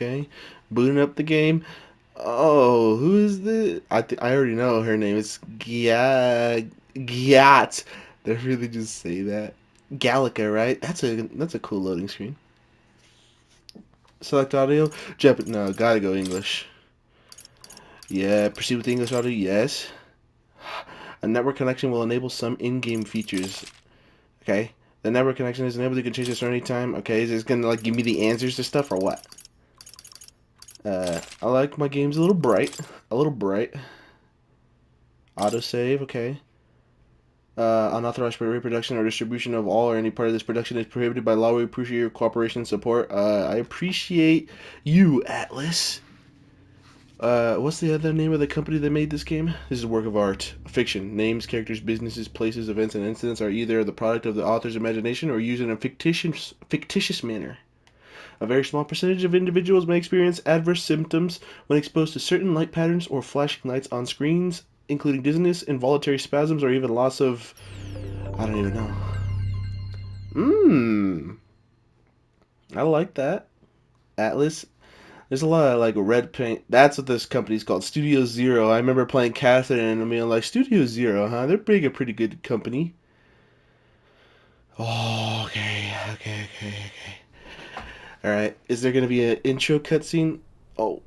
Okay. Booting up the game. Oh, who is this? I already know her name. It's Gyat. They really just say that. Gallica, right? That's a cool loading screen. Select audio. No, gotta go English. Yeah, proceed with the English audio. Yes. A network connection will enable some in-game features. Okay. The network connection is enabled. You can change this at any time. Okay, is this gonna like give me the answers to stuff or what? I like my games a little bright. A little bright. Autosave, okay. Unauthorized reproduction or distribution of all or any part of this production is prohibited by law. We appreciate your cooperation and support. I appreciate you, Atlas. What's the other name of the company that made this game? This is a work of art. Fiction. Names, characters, businesses, places, events, and incidents are either the product of the author's imagination or used in a fictitious manner. A very small percentage of individuals may experience adverse symptoms when exposed to certain light patterns or flashing lights on screens, including dizziness, involuntary spasms, or even loss of... I don't even know. I like that. Atlas. There's a lot of, like, red paint. That's what this company's called. Studio Zero. I remember playing Catherine and being like, Studio Zero, huh? They're a pretty good company. Oh, okay. Alright. Is there going to be an intro cutscene? Oh.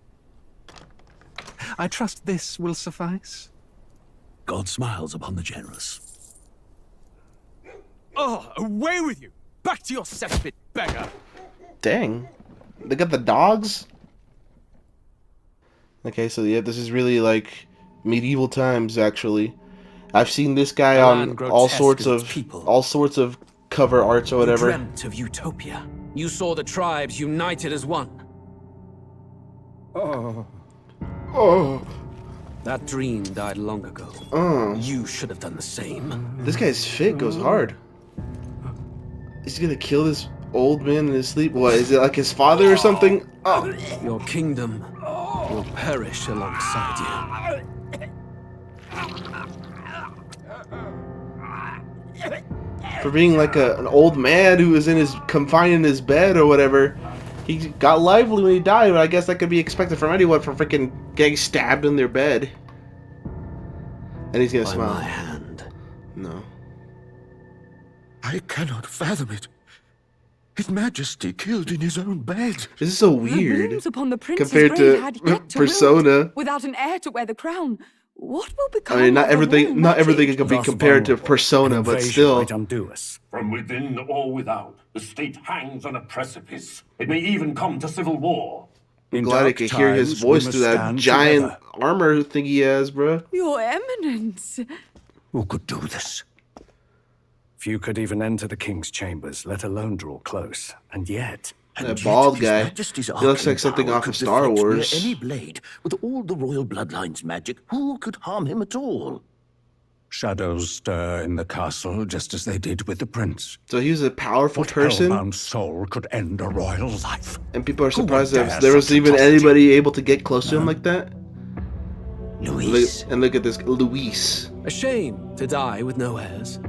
I trust this will suffice. God smiles upon the generous. Oh, away with you! Back to your cesspit, beggar! Dang. They got the dogs? Okay, so yeah, this is really like medieval times, actually. I've seen this guy on all sorts of cover arts or whatever. You dreamt of utopia. You saw the tribes united as one. Oh. That dream died long ago. You should have done the same. This guy's fit goes hard. Is he gonna kill this old man in his sleep? What, is it like his father or something? Oh. Your kingdom will perish alongside you. For being like an old man who was confined in his bed or whatever, he got lively when he died, but I guess that could be expected from anyone for freaking getting stabbed in their bed. And he's gonna smile. By my hand. No. I cannot fathom it. His Majesty killed in his own bed. This is so weird upon the compared to Persona. Without an heir to wear the crown, what will become? I mean, not everything can be compared to Persona, but still. From within or without, the state hangs on a precipice. It may even come to civil war. I'm glad I could hear his voice through that giant armor thing he has, bro. Your Eminence. Who could do this? Few could even enter the king's chambers, let alone draw close. And yet... That bald guy, he looks like something off of Star Wars. Any blade, with all the royal bloodline's magic, who could harm him at all? Shadows stir in the castle, just as they did with the prince. So he was a powerful person? What hellbound soul could end a royal life? And people are surprised that there was even anybody able to get close to him like that? Luis. And look at this, Luis. A shame to die with no heirs.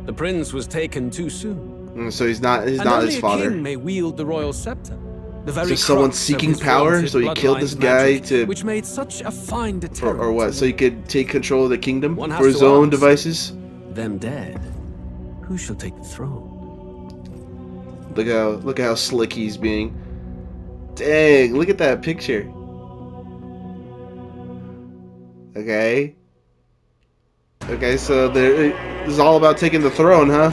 The prince was taken too soon. So he's not his father. Only a king may wield the royal scepter. The very just someone seeking power, so he killed this guy to... Which made such a fine deterrent. Or what, so he could take control of the kingdom for his own devices? Them dead, who shall take the throne? Look how slick he's being. Dang, look at that picture. Okay. Okay, so this is all about taking the throne, huh?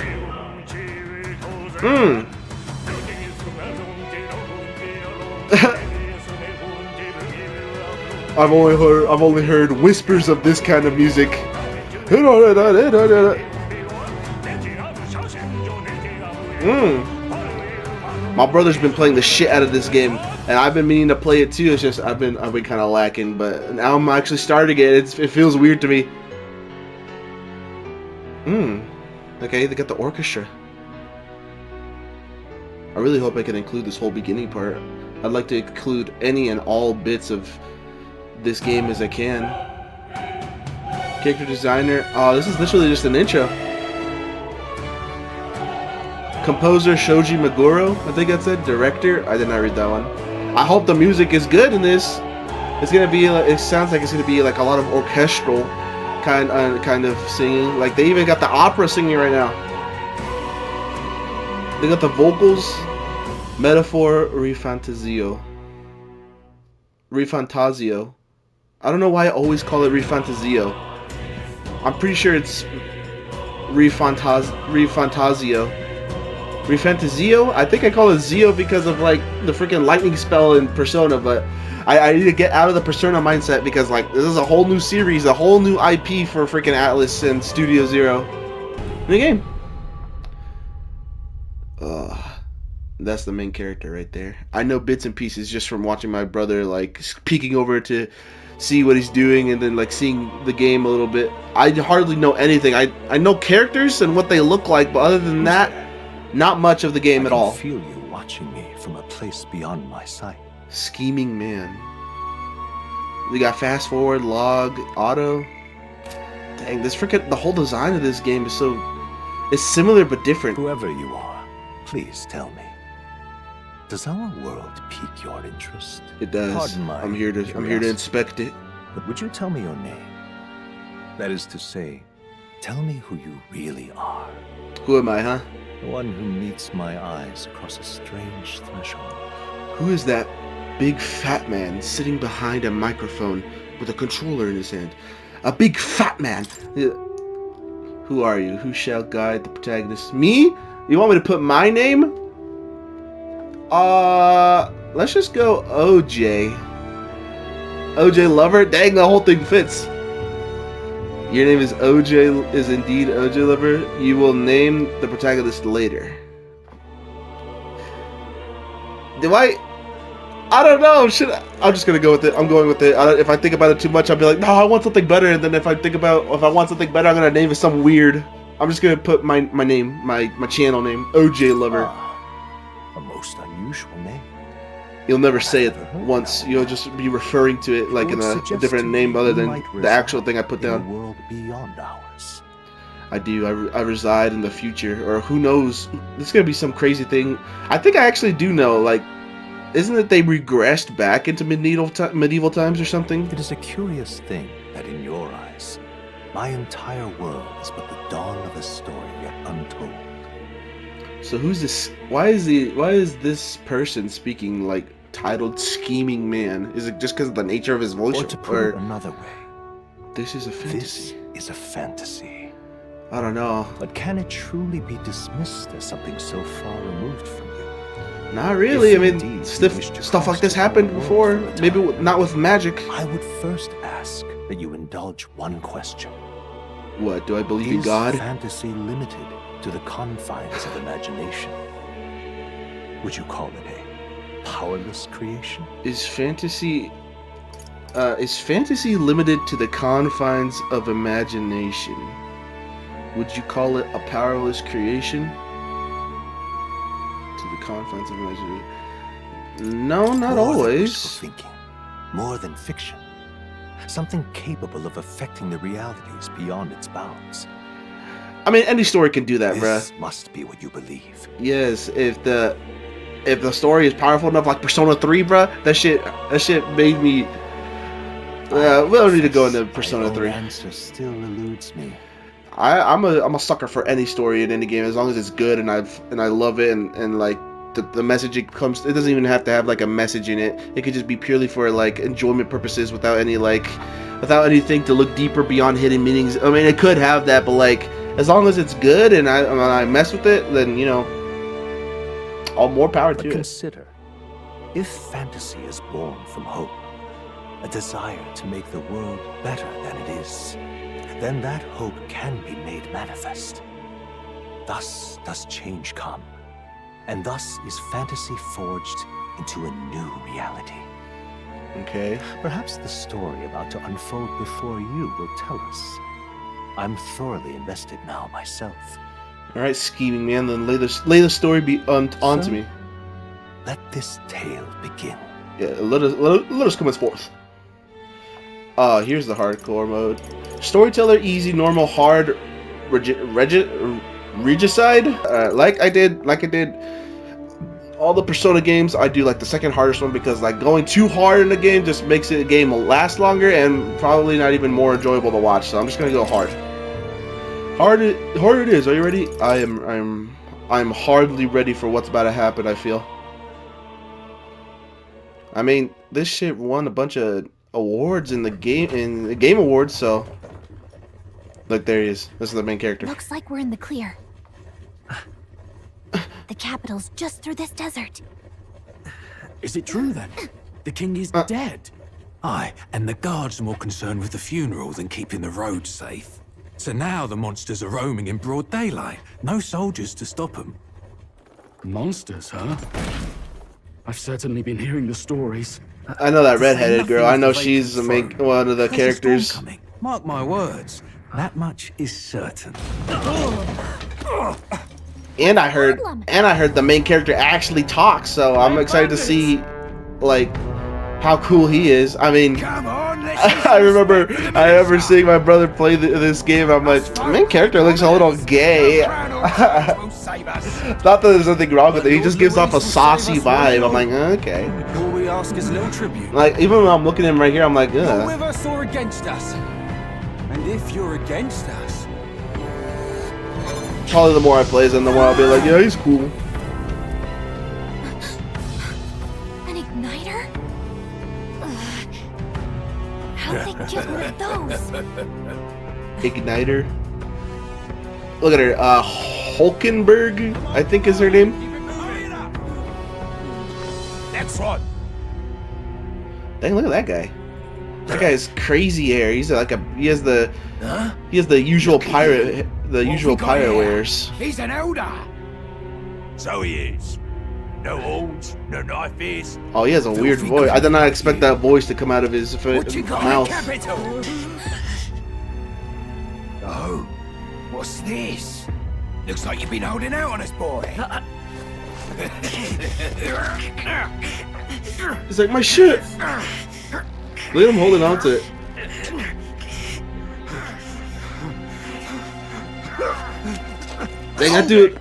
I've only heard whispers of this kind of music. My brother's been playing the shit out of this game, and I've been meaning to play it too. It's just I've been kind of lacking, but now I'm actually starting it. It feels weird to me. Okay, they got the orchestra. I really hope I can include this whole beginning part. I'd like to include any and all bits of this game as I can. Character designer. Oh, this is literally just an intro. Composer Shoji Meguro, I think that said. Director, I did not read that one. I hope the music is good in this. It's gonna be. It sounds like it's gonna be like a lot of orchestral kind of singing. Like they even got the opera singing right now. They got the vocals. MetaphorRefantazio. Refantazio. I don't know why I always call it Refantazio. I'm pretty sure it's Refantazio. Refantazio? I think I call it Zio because of like the freaking lightning spell in Persona, but I need to get out of the Persona mindset because like this is a whole new series, a whole new IP for freaking Atlas and Studio Zero in the game. That's the main character right there. I know bits and pieces just from watching my brother like peeking over to see what he's doing and then like seeing the game a little bit. I hardly know anything. I know characters and what they look like, but other than that, not much of the game at all. I feel you watching me from a place beyond my sight. Scheming man. We got fast forward, log, auto. Dang, this freaking the whole design of this game is so it's similar but different. Whoever you are, please tell me. Does our world pique your interest? It does. Pardon my I'm here to curiosity. inspect it. But would you tell me your name? That is to say, tell me who you really are. Who am I, huh? The one who meets my eyes across a strange threshold. Who is that big fat man sitting behind a microphone with a controller in his hand? A big fat man. Who are you? Who shall guide the protagonist? Me? You want me to put my name? Let's just go OJ. OJ Lover? Dang, the whole thing fits. Your name is OJ, is indeed OJ Lover. You will name the protagonist later. Do I don't know. I'm just gonna go with it. I'm going with it. If I think about it too much, I'll be like, no, I want something better. And then if I want something better, I'm gonna name it something weird. I'm just gonna put my name, my channel name, OJ Lover. A most unusual name. You'll never say it once. You'll just be referring to it like in a different name other than the actual thing I put down. A world beyond ours. I do. I reside in the future, or who knows? This is gonna be some crazy thing. I think I actually do know. Like, isn't it they regressed back into medieval times or something? It is a curious thing that in your eyes, my entire world is but the dawn of a story yet untold. So who's this? Why is this person speaking like titled Scheming Man? Is it just because of the nature of his voice? Or to put it another way, this is a fantasy. this is a fantasy. I don't know. But can it truly be dismissed as something so far removed from you? Not really. If I mean, indeed you wish to stuff like cross this the happened world before. for a Maybe time, not with magic. I would first ask that you indulge one question. What, do I believe in Is God? fantasy limited to the confines of imagination? Would you call it a powerless creation? Is fantasy limited to the confines of imagination? Would you call it a powerless creation? To the confines of imagination? No, not More than always. wishful thinking, more than fiction. Something capable of affecting the realities beyond its bounds. I mean, any story can do that, bruh. This must be what you believe. Yes, if the story is powerful enough, like Persona 3, bruh, that shit made me. We don't need to go into Persona 3. The answer still eludes me. I'm a sucker for any story in any game as long as it's good and I love it and like the message it comes. It doesn't even have to have like a message in it. It could just be purely for like enjoyment purposes without anything to look deeper beyond hidden meanings. I mean, it could have that, but like as long as it's good and I mess with it, then you know, all more power to it. Consider, if fantasy is born from hope, a desire to make the world better than it is, then that hope can be made manifest. Thus does change come, and thus is fantasy forged into a new reality. Okay. Perhaps the story about to unfold before you will tell us. I'm thoroughly invested now myself. All right, Scheming Man. Then lay the story onto me. Let this tale begin. Yeah, let us commence forth. Here's the hardcore mode. Storyteller, easy, normal, hard, regicide. Like I did all the Persona games, I do like the second hardest one because like going too hard in the game just makes the game last longer and probably not even more enjoyable to watch. So I'm just gonna go hard. Hard it is. Are you ready? I'm hardly ready for what's about to happen. I feel. I mean, this shit won a bunch of awards in the game awards. So, look, there he is. This is the main character. Looks like we're in the clear. The capital's just through this desert. Is it true then? The king is dead? Aye, and the guards are more concerned with the funeral than keeping the roads safe. So now the monsters are roaming in broad daylight. No soldiers to stop them. Monsters, huh? I've certainly been hearing the stories. I know that redheaded girl. I know she's one of the characters. Coming. Mark my words. That much is certain. And I heard the main character actually talk, so I'm excited to see like how cool he is. I mean, I remember seeing my brother play this game. I'm like, the main character looks a little gay. Not that there's nothing wrong with it. He just gives off a saucy vibe. I'm like, okay. All we ask is a little tribute. Like even when I'm looking at him right here, I'm like, You're with us or against us? And if you're against us, probably the more I play, then the more I'll be like, yeah, he's cool. An igniter? Ugh. How'd they get one of those? Igniter. Look at her, Hulkenberg, I think is her name. that's right. Dang, look at that guy. That guy has crazy hair. He's like he has the usual pirate wears. He's an elder. So he is. No horns, no knife ears. Oh, he has a weird voice. I did not expect that voice to come out of his mouth. Capital? Oh, what's this? Looks like you've been holding out on us, boy. He's like, my shit. Look at him holding on to it. Dang, that dude.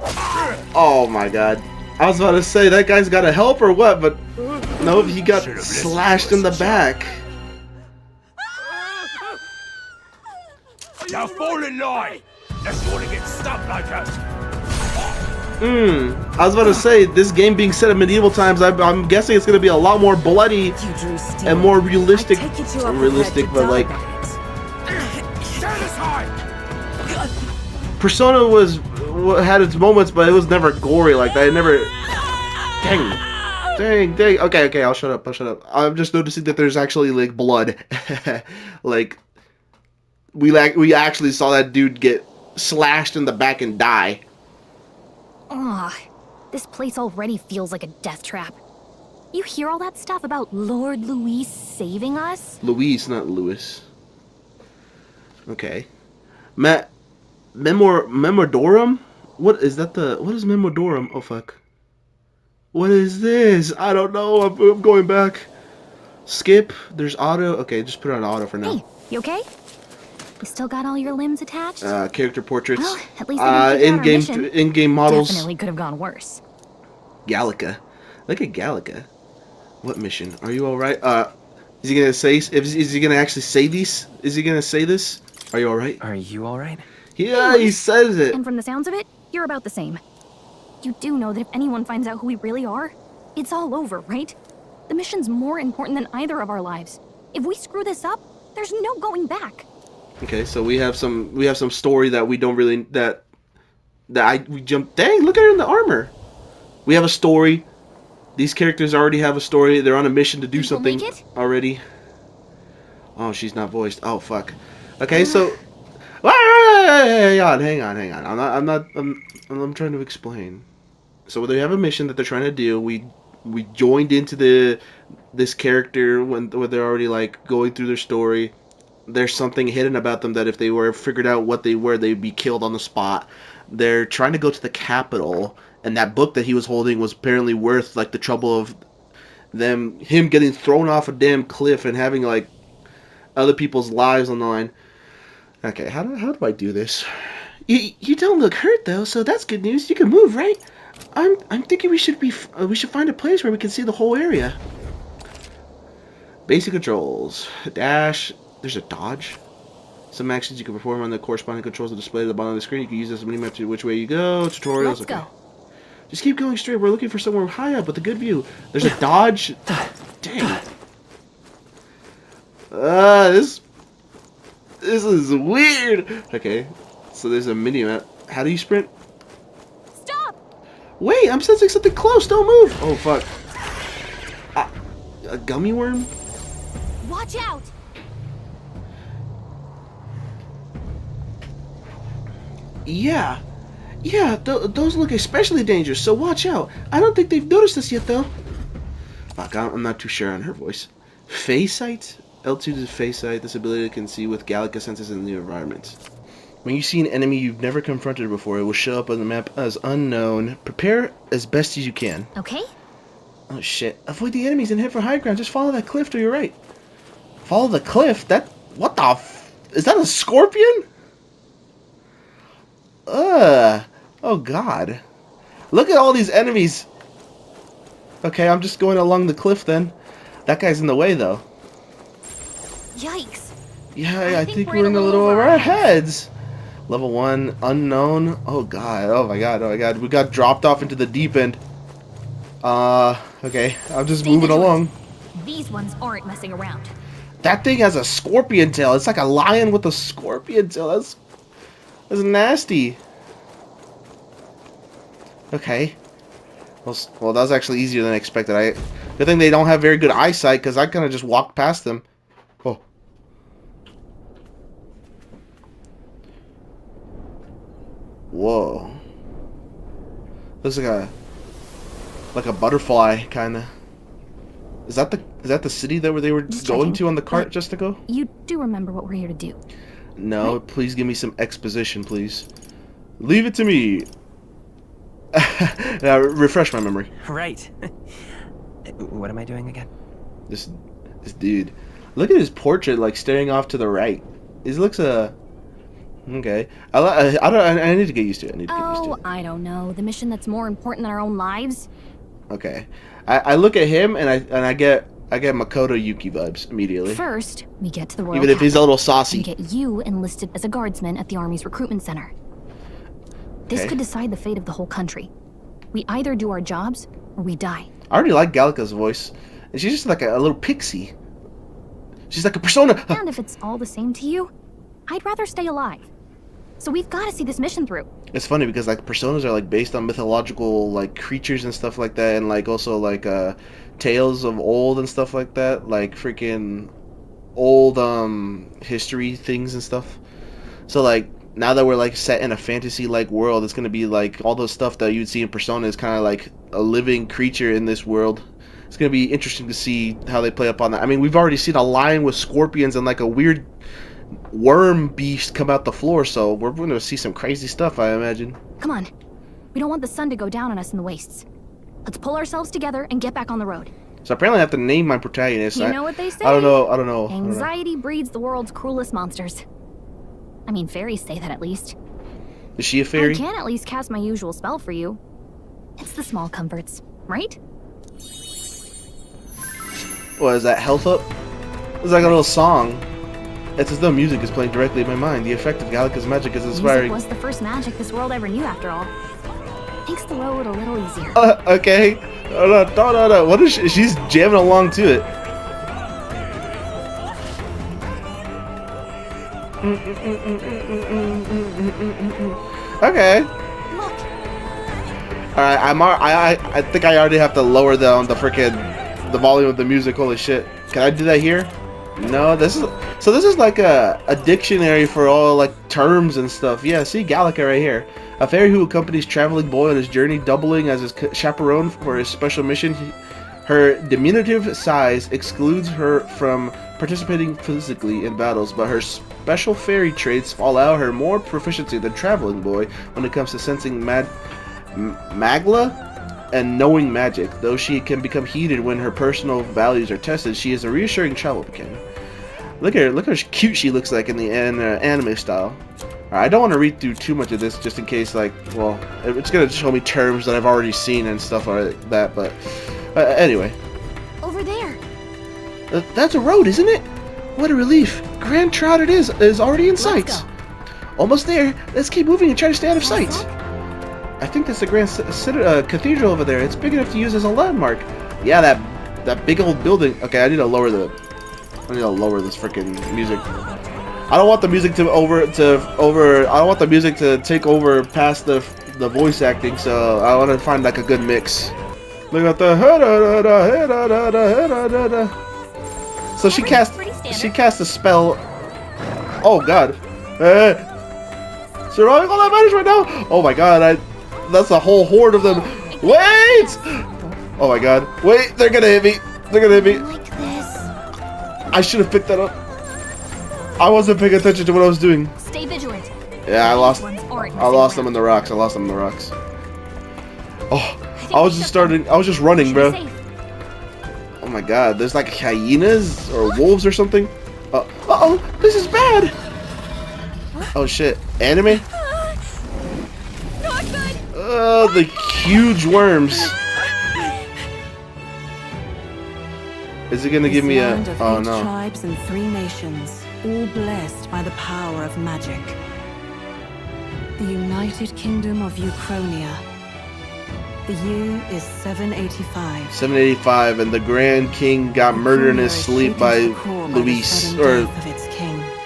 Oh my god. I was about to say, that guy's got to help or what, but no, he got slashed in the back. Now fall in line. Let's want to get stuck like us. I was about to say, this game being set in medieval times, I'm guessing it's going to be a lot more bloody and more realistic. But like, Persona had its moments, but it was never gory like that. It never. Dang. Okay, I'll shut up. I'm just noticing that there's actually like blood. Like, we actually saw that dude get slashed in the back and die. Ugh, this place already feels like a death trap. You hear all that stuff about Lord Luis saving us? Luis, not Louis. Okay. Memodorum? What is that? What is Memodorum? Oh fuck. What is this? I don't know. I'm going back. Skip. There's auto. Okay, just put it on auto for now. Hey, you okay? You still got all your limbs attached? Character portraits. Well, at least in-game models. Definitely could have gone worse. Gallica. Look at Gallica. What mission? Are you all right? Is he gonna say? Is he gonna actually say these? Is he gonna say this? Are you all right? Are you all right? Yeah, he says it. And from the sounds of it, you're about the same. You do know that if anyone finds out who we really are, it's all over, right? The mission's more important than either of our lives. If we screw this up, there's no going back. Okay, so we have some story that we don't really we jump. Dang, look at her in the armor. We have a story. These characters already have a story. They're on a mission to do something already. Oh, she's not voiced. Oh fuck. Okay, so hang on. I'm trying to explain. So they have a mission that they're trying to do. We joined into this character when they're already like going through their story. There's something hidden about them that if they were figured out what they were, they'd be killed on the spot. They're trying to go to the capital, and that book that he was holding was apparently worth like the trouble of him getting thrown off a damn cliff and having like other people's lives on the line. Okay, how do I do this? You don't look hurt though, so that's good news. You can move, right? I'm thinking we should find a place where we can see the whole area. Basic controls. Dash. There's a dodge. Some actions you can perform on the corresponding controls are displayed at the bottom of the screen. You can use this mini-map to which way you go. Tutorials. Let's okay. go. Just keep going straight. We're looking for somewhere high up with a good view. There's a dodge. Dang. This is weird. Okay. So there's a mini-map. How do you sprint? Stop! Wait, I'm sensing something close. Don't move. Oh, fuck. A gummy worm? Watch out! Yeah. Yeah, those look especially dangerous, so watch out. I don't think they've noticed us yet, though. Fuck, I'm not too sure on her voice. Phase sight? L2 is phase sight. This ability can see with Gallica senses in the environment. When you see an enemy you've never confronted before, it will show up on the map as unknown. Prepare as best as you can. Okay. Oh, shit. Avoid the enemies and head for high ground. Just follow that cliff to your right. Follow the cliff? What the f... Is that a scorpion? Oh, God. Look at all these enemies. Okay, I'm just going along the cliff then. That guy's in the way, though. Yikes. Yeah, I think we're in a little over our heads. Level 1, unknown. Oh, God. Oh, my God. Oh, my God. We got dropped off into the deep end. Okay. I'm just moving along. These ones aren't messing around. That thing has a scorpion tail. It's like a lion with a scorpion tail. That's nasty. Okay. Well, that was actually easier than I expected. Good thing they don't have very good eyesight, because I kind of just walked past them. Oh. Whoa. Looks like a butterfly, kind of. Is that the city that they were going to on the cart just to go? You do remember what we're here to do? No, right? Please give me some exposition, please. Leave it to me. Refresh my memory. Right. What am I doing again? This dude. Look at his portrait, like staring off to the right. He looks okay. I need to get used to it. I don't know. The mission that's more important than our own lives. Okay. I look at him and I get Makoto Yuki vibes immediately. First, we get to the royal even if he's a little saucy. And get you enlisted as a guardsman at the army's recruitment center. This could decide the fate of the whole country. We either do our jobs or we die. I already like Gallica's voice. And she's just like a little pixie. She's like a persona. And if it's all the same to you, I'd rather stay alive. So we've got to see this mission through. It's funny because like personas are like based on mythological like creatures and stuff like that, and like also like tales of old and stuff like that, like freaking old history things and stuff. So like now that we're like set in a fantasy like world, it's gonna be like all the stuff that you'd see in Persona is kind of like a living creature in this world. It's gonna be interesting to see how they play up on that. I mean, we've already seen a lion with scorpions and like a weird worm beast come out the floor, so we're going to see some crazy stuff, I imagine. Come on. We don't want the sun to go down on us in the wastes. Let's pull ourselves together and get back on the road. So apparently I have to name my protagonist. You know what they say? I don't know. Anxiety breeds the world's cruelest monsters. I mean, fairies say that at least. Is she a fairy? I can at least cast my usual spell for you. It's the small comforts, right? What, is that health up? It's like a little song. It's as though music is playing directly in my mind. The effect of Gallica's magic is inspiring. Music was the first magic this world ever knew, after all. Makes the road a little easier. Okay. No. What is she? She's jamming along to it. Okay. Look. All right. I think I already have to lower the volume of the music. Holy shit! Can I do that here? No, this is like a dictionary for all like terms and stuff. Yeah, see Gallica right here. A fairy who accompanies traveling boy on his journey, doubling as his chaperone for his special mission. Her diminutive size excludes her from participating physically in battles, but her special fairy traits allow her more proficiency than traveling boy when it comes to sensing magla and knowing magic. Though she can become heated when her personal values are tested, she is a reassuring travel companion. Look at her! Look how cute she looks like in the anime style. I don't want to read through too much of this just in case, like, well, it's gonna show me terms that I've already seen and stuff like that. But anyway, Over there. that's a road, isn't it? What a relief! Grand Trout it is already in sight. Let's go. Almost there. Let's keep moving and try to stay out of sight. I think that's the Grand Cathedral over there. It's big enough to use as a landmark. Yeah, that big old building. Okay, I need to lower this freaking music. I don't want the music to I don't want the music to take over past the voice acting. So I want to find like a good mix. Look at the. So she cast a spell. Oh God. Surviving all that matters right now. Oh my God. That's a whole horde of them. Wait! Oh my God. Wait, they're gonna hit me. They're gonna hit me. Like this. I should have picked that up. I wasn't paying attention to what I was doing. Stay vigilant. Yeah, I lost These ones aren't them in the rocks. I lost them in the rocks. Oh, I was just running, bro. Oh my God, there's like hyenas or wolves or something. Uh-oh, this is bad. Oh shit, anime? Not good. The huge worms. Is it gonna give me a? Oh no. Tribes and 3 nations, all blessed by the power of magic. The United Kingdom of Uchronia. The year is 785. 785, and the Grand King got murdered in his sleep by Luis, or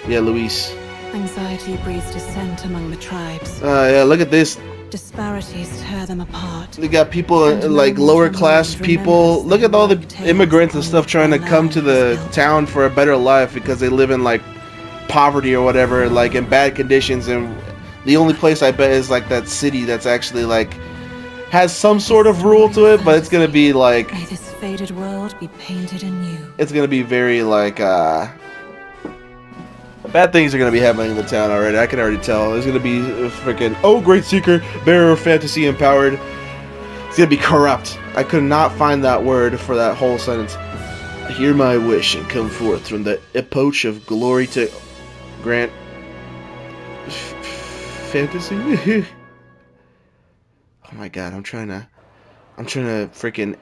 yeah, Luis. Anxiety breeds dissent among the tribes. Yeah, look at this. Disparities tear them apart. They got people like lower class people. Look at all the immigrants and stuff trying to come to the town for a better life because they live in like poverty or whatever, like in bad conditions. And the only place I bet is like that city that's actually like has some sort of rule to it, but it's gonna be like May this faded world be painted anew. it's gonna be very like bad things are gonna be happening in the town already. I can already tell. There's gonna be a freaking great seeker, bearer of fantasy, empowered. It's gonna be corrupt. I could not find that word for that whole sentence. Hear my wish and come forth from the epoch of glory to grant fantasy. Oh my God, I'm trying to freaking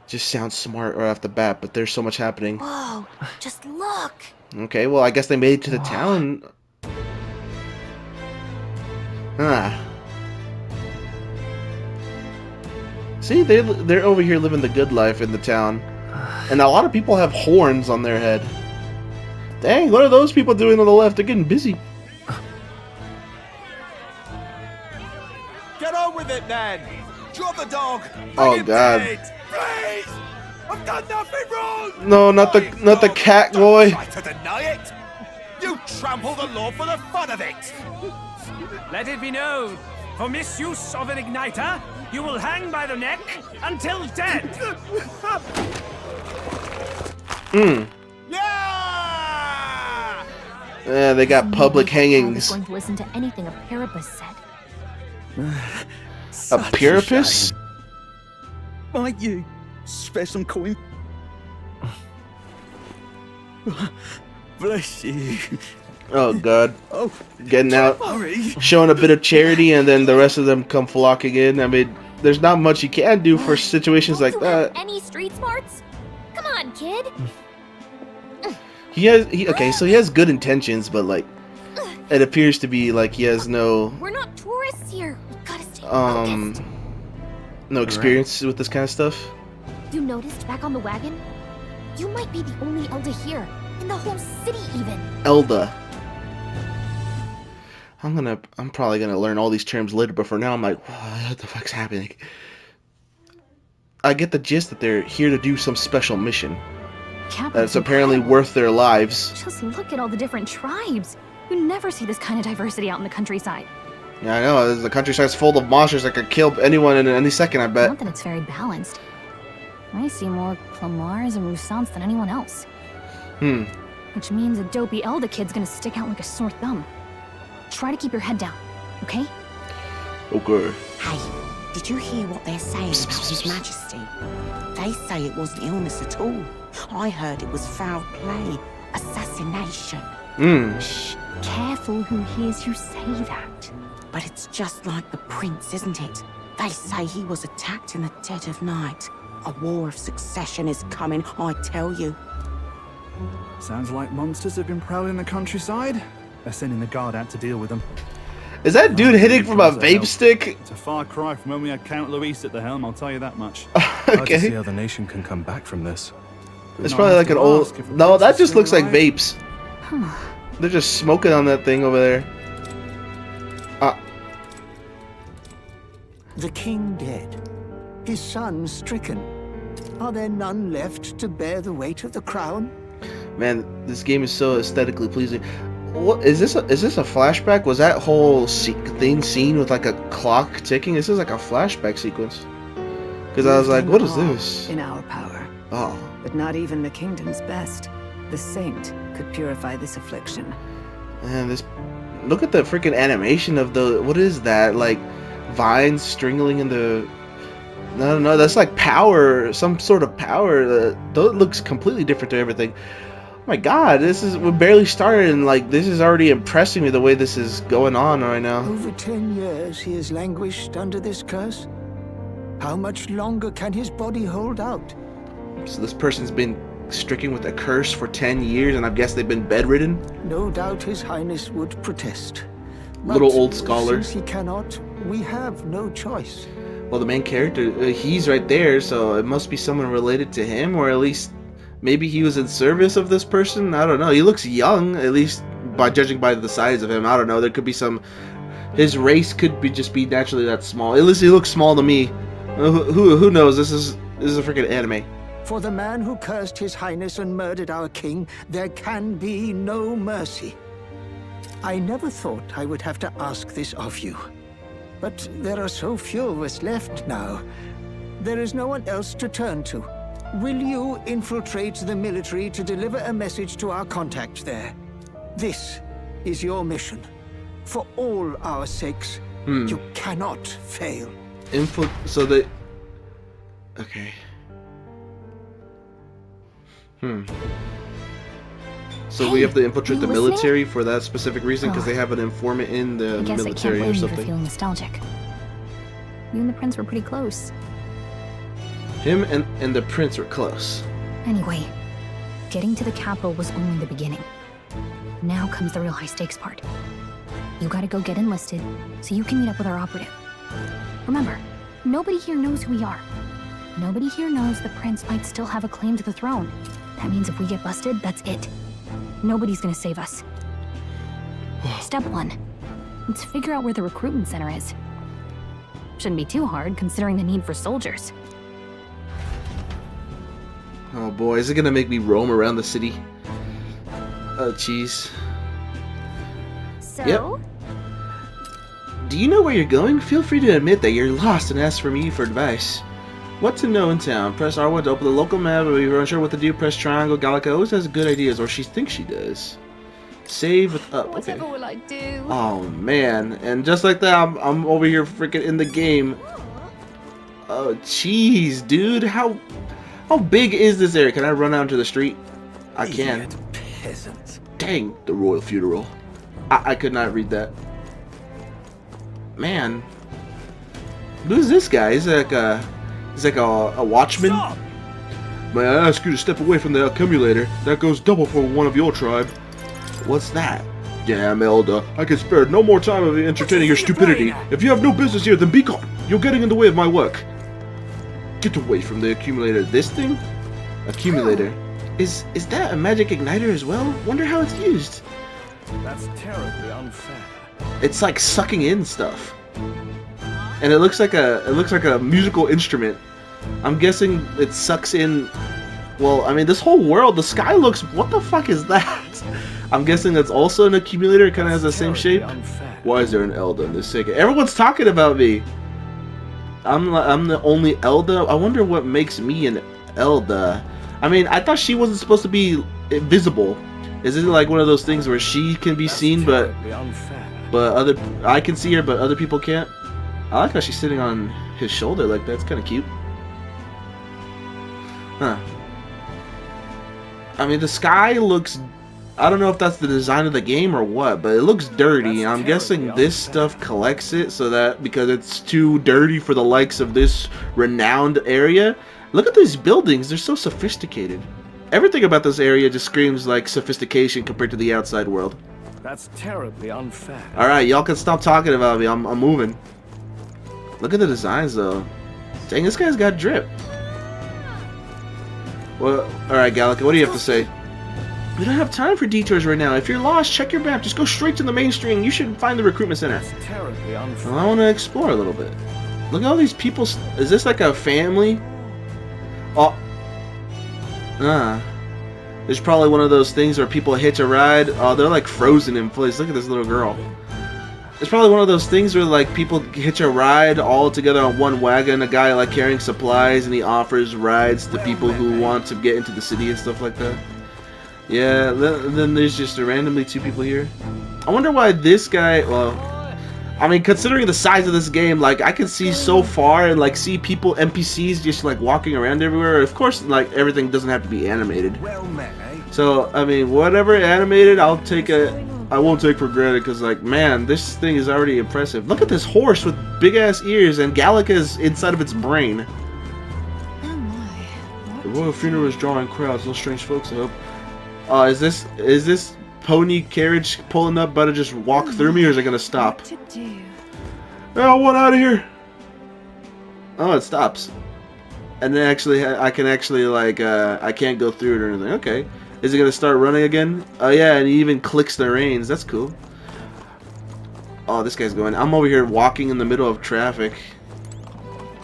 just sound smart right off the bat, but there's so much happening. Whoa, just look. Okay, well, I guess they made it to the town. See, they're over here living the good life in the town. And a lot of people have horns on their head. Dang, what are those people doing on the left? They're getting busy. Get on with it, then! Drop the dog! Oh God. Please! I've done nothing wrong! No, not the cat boy. Try to deny it! You trample the law for the fun of it! Let it be known, for misuse of an igniter, you will hang by the neck until dead. Yeah! Yeah, they got public hangings. Going to listen to anything a Parapus said. A Parapus? Might you spare some coin? Bless you. Oh God. Oh, Getting out, worry. showing a bit of charity, and then the rest of them come flocking in. I mean, there's not much you can do for situations like Don't you have that. any street smarts? Come on, kid. He has good intentions, but like, it appears to be like he has no We're not tourists here. We gotta stay focused. no experience with this kind of stuff. You noticed back on the wagon? You might be the only Elda here. In the whole city, even. Elda. I'm probably gonna learn all these terms later, but for now I'm like, what the fuck's happening? I get the gist that they're here to do some special mission. That's apparently worth their lives. Just look at all the different tribes. You never see this kind of diversity out in the countryside. Yeah, I know. The countryside's full of monsters that could kill anyone in any second, I bet. Not that it's very balanced. I see more Clamars and Roussants than anyone else. Which means a dopey Elda kid's gonna stick out like a sore thumb. Try to keep your head down, okay? Okay. Hey, did you hear what they're saying about His Majesty? They say it wasn't illness at all. I heard it was foul play, assassination. Shh, careful who hears you say that. But it's just like the prince, isn't it? They say he was attacked in the dead of night. A war of succession is coming, I tell you. Sounds like monsters have been prowling the countryside. They're sending the guard out to deal with them. Is that dude hitting from a vape stick? It's a far cry from when we had Count Luis at the helm, I'll tell you that much. Hard to see how the nation can come back from this. It's probably like an old... No, that just looks like vapes. They're just smoking on that thing over there. The king dead. His son stricken. Are there none left to bear the weight of the crown? Man, this game is so aesthetically pleasing. What is this? Is this a flashback? Was that whole thing seen with like a clock ticking? This is like a flashback sequence. Because I was like, what is this? In our power. Oh. But not even the kingdom's best. The saint could purify this affliction. Man, this... Look at the freaking animation of the... What is that? Like, vines stringling in the... No, that's like power. Some sort of power. That looks completely different to everything. Oh my god, we barely started and like, this is already impressing me the way this is going on right now. Over 10 years he has languished under this curse. How much longer can his body hold out? So this person's been stricken with a curse for 10 years, and I guess they've been bedridden? No doubt his highness would protest. Little old scholar. Since he cannot, we have no choice. Well, the main character, he's right there, so it must be someone related to him, or at least maybe he was in service of this person? I don't know. He looks young, at least by judging by the size of him. I don't know. There could be some... His race could just be naturally that small. At least he looks small to me. Who knows? This is a freaking anime. For the man who cursed his highness and murdered our king, there can be no mercy. I never thought I would have to ask this of you. But there are so few of us left now. There is no one else to turn to. Will you infiltrate the military to deliver a message to our contact there? This is your mission. For all our sakes, you cannot fail. So they... Okay. So we have to infiltrate the military for that specific reason, because they have an informant in the military or something. I feeling nostalgic. You and the prince were pretty close. Him and the prince were close. Anyway, getting to the capital was only the beginning. Now comes the real high-stakes part. You gotta go get enlisted, so you can meet up with our operative. Remember, nobody here knows who we are. Nobody here knows the prince might still have a claim to the throne. That means if we get busted, that's it. Nobody's gonna save us. Step 1. Let's figure out where the recruitment center is. Shouldn't be too hard, considering the need for soldiers. Oh boy, is it gonna make me roam around the city? Oh jeez. So? Yep. Do you know where you're going? Feel free to admit that you're lost and ask for me for advice. What to know in town? Press R1 to open the local map. If you're unsure what to do, press triangle. Gallica always has good ideas, or she thinks she does. Save with up. Okay. Whatever will I do? Oh man, and just like that, I'm over here freaking in the game. Oh jeez, dude, how big is this area? Can I run out into the street? I can. Peasants. Dang, the royal funeral. I could not read that. Man, who's this guy? He's like a watchman. Stop! May I ask you to step away from the accumulator? That goes double for one of your tribe. What's that? Damn, Elder. I can spare no more time of entertaining your stupidity. If you have no business here, then be gone. You're getting in the way of my work. Get away from the accumulator. This thing? Accumulator. Is that a magic igniter as well? Wonder how it's used. That's terribly unfair. It's like sucking in stuff. And it looks like a musical instrument. I'm guessing it sucks in. Well, I mean, this whole world, the sky looks. What the fuck is that? I'm guessing that's also an accumulator. It kind of has the same shape. Why is there an Elda in this second? Everyone's talking about me. I'm the only Elda. I wonder what makes me an Elda. I mean, I thought she wasn't supposed to be visible. Is it like one of those things where she can be seen, but I can see her, but other people can't? I like how she's sitting on his shoulder like that. It's kind of cute. Huh. I mean, the sky looks... I don't know if that's the design of the game or what, but it looks dirty. I'm guessing this stuff collects it so that because it's too dirty for the likes of this renowned area. Look at these buildings. They're so sophisticated. Everything about this area just screams like sophistication compared to the outside world. That's terribly unfair. Alright, y'all can stop talking about me. I'm moving. Look at the designs though. Dang, this guy's got drip. Well, alright, Gallica, what do you have to say? We don't have time for detours right now. If you're lost, check your map. Just go straight to the main stream. You should find the recruitment center. That's terribly unfair. Well, I want to explore a little bit. Look at all these people. Is this like a family? Oh. There's probably one of those things where people hitch a ride. Oh, they're like frozen in place. Look at this little girl. It's probably one of those things where like people hitch a ride all together on one wagon. A guy like carrying supplies and he offers rides to people who want to get into the city and stuff like that. Yeah, then there's just randomly two people here. I wonder why this guy, well, I mean, considering the size of this game, like, I can see so far and, like, see people, NPCs, just, like, walking around everywhere. Of course, like, everything doesn't have to be animated. Well met, eh? So, I mean, whatever animated, I won't take for granted, because, like, man, this thing is already impressive. Look at this horse with big-ass ears, and Gallica is inside of its brain. The royal funeral is drawing crowds, no strange folks, I hope. Is this pony carriage pulling up about to just walk through me, or is it gonna stop? Oh, I want out of here. Oh, it stops. And then actually, I can actually like, I can't go through it or anything. Okay. Is it gonna start running again? Oh yeah, and he even clicks the reins. That's cool. Oh, this guy's going. I'm over here walking in the middle of traffic.